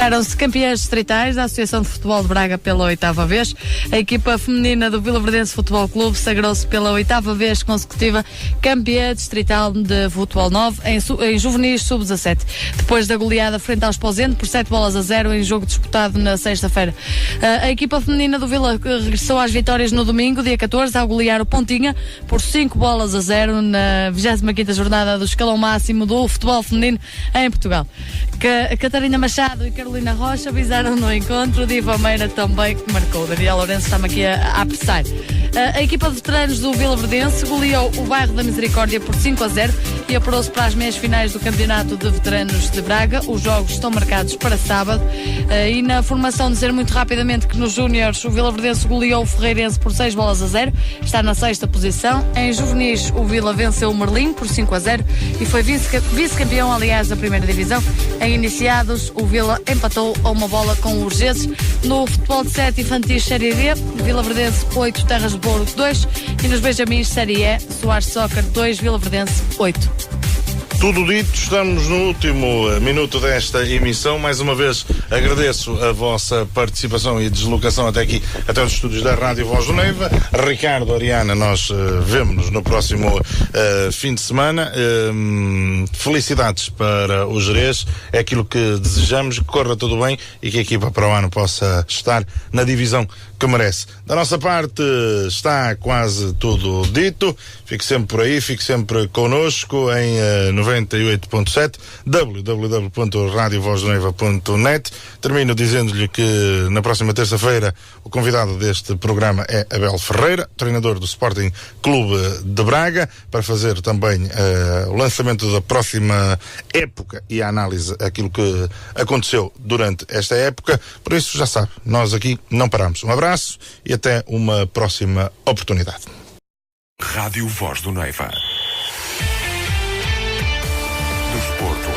Sagraram-se campeãs distritais da Associação de Futebol de Braga pela 8ª vez. A equipa feminina do Vilaverdense Futebol Clube sagrou-se pela 8ª vez consecutiva campeã distrital de futebol 9 em juvenis sub-17, depois da goleada frente ao Esposende por 7-0 em jogo disputado na sexta-feira. A equipa feminina do Vila regressou às vitórias no domingo, dia 14, ao golear o Pontinha por 5-0 na 25ª jornada do escalão máximo do futebol feminino em Portugal. Catarina Machado e Carolina Rocha visaram no encontro, Diva Meira também que marcou. Daniel Lourenço está-me aqui a apressar. A equipa de veteranos do Vilaverdense goleou o bairro da Misericórdia por 5-0 e apurou-se para as meias finais do campeonato de veteranos de Braga. Os jogos estão marcados para sábado. E na formação, dizer muito rapidamente que nos júniores o Vilaverdense goleou o Ferreirense por 6-0, está na 6ª posição. Em juvenis o Vila venceu o Merlim por 5-0 e foi vice-campeão, aliás, da primeira divisão. Em iniciados, o Vila empatou a uma bola com o Urgeses. No futebol de 7 infantis Série D, Vilaverdense 8, Terras de Boro 2, e nos Benjamins Série E, Soares Soccer 2, Vilaverdense 8. Tudo dito, estamos no último minuto desta emissão. Mais uma vez agradeço a vossa participação e deslocação até aqui, até os estúdios da Rádio Voz do Neiva. Ricardo, Ariana, nós vemo-nos no próximo fim de semana. Felicidades para o Gerês, é aquilo que desejamos, que corra tudo bem e que a equipa para o ano possa estar na divisão que merece. Da nossa parte está quase tudo dito. Fique sempre por aí, fique sempre connosco em 98.7 www.radiovozdeneiva.net. Termino dizendo-lhe que na próxima terça-feira o convidado deste programa é Abel Ferreira, treinador do Sporting Clube de Braga, para fazer também o lançamento da próxima época e a análise daquilo que aconteceu durante esta época. Por isso, já sabe, nós aqui não paramos. Um abraço e até uma próxima oportunidade. Rádio Voz do Neiva. Desporto.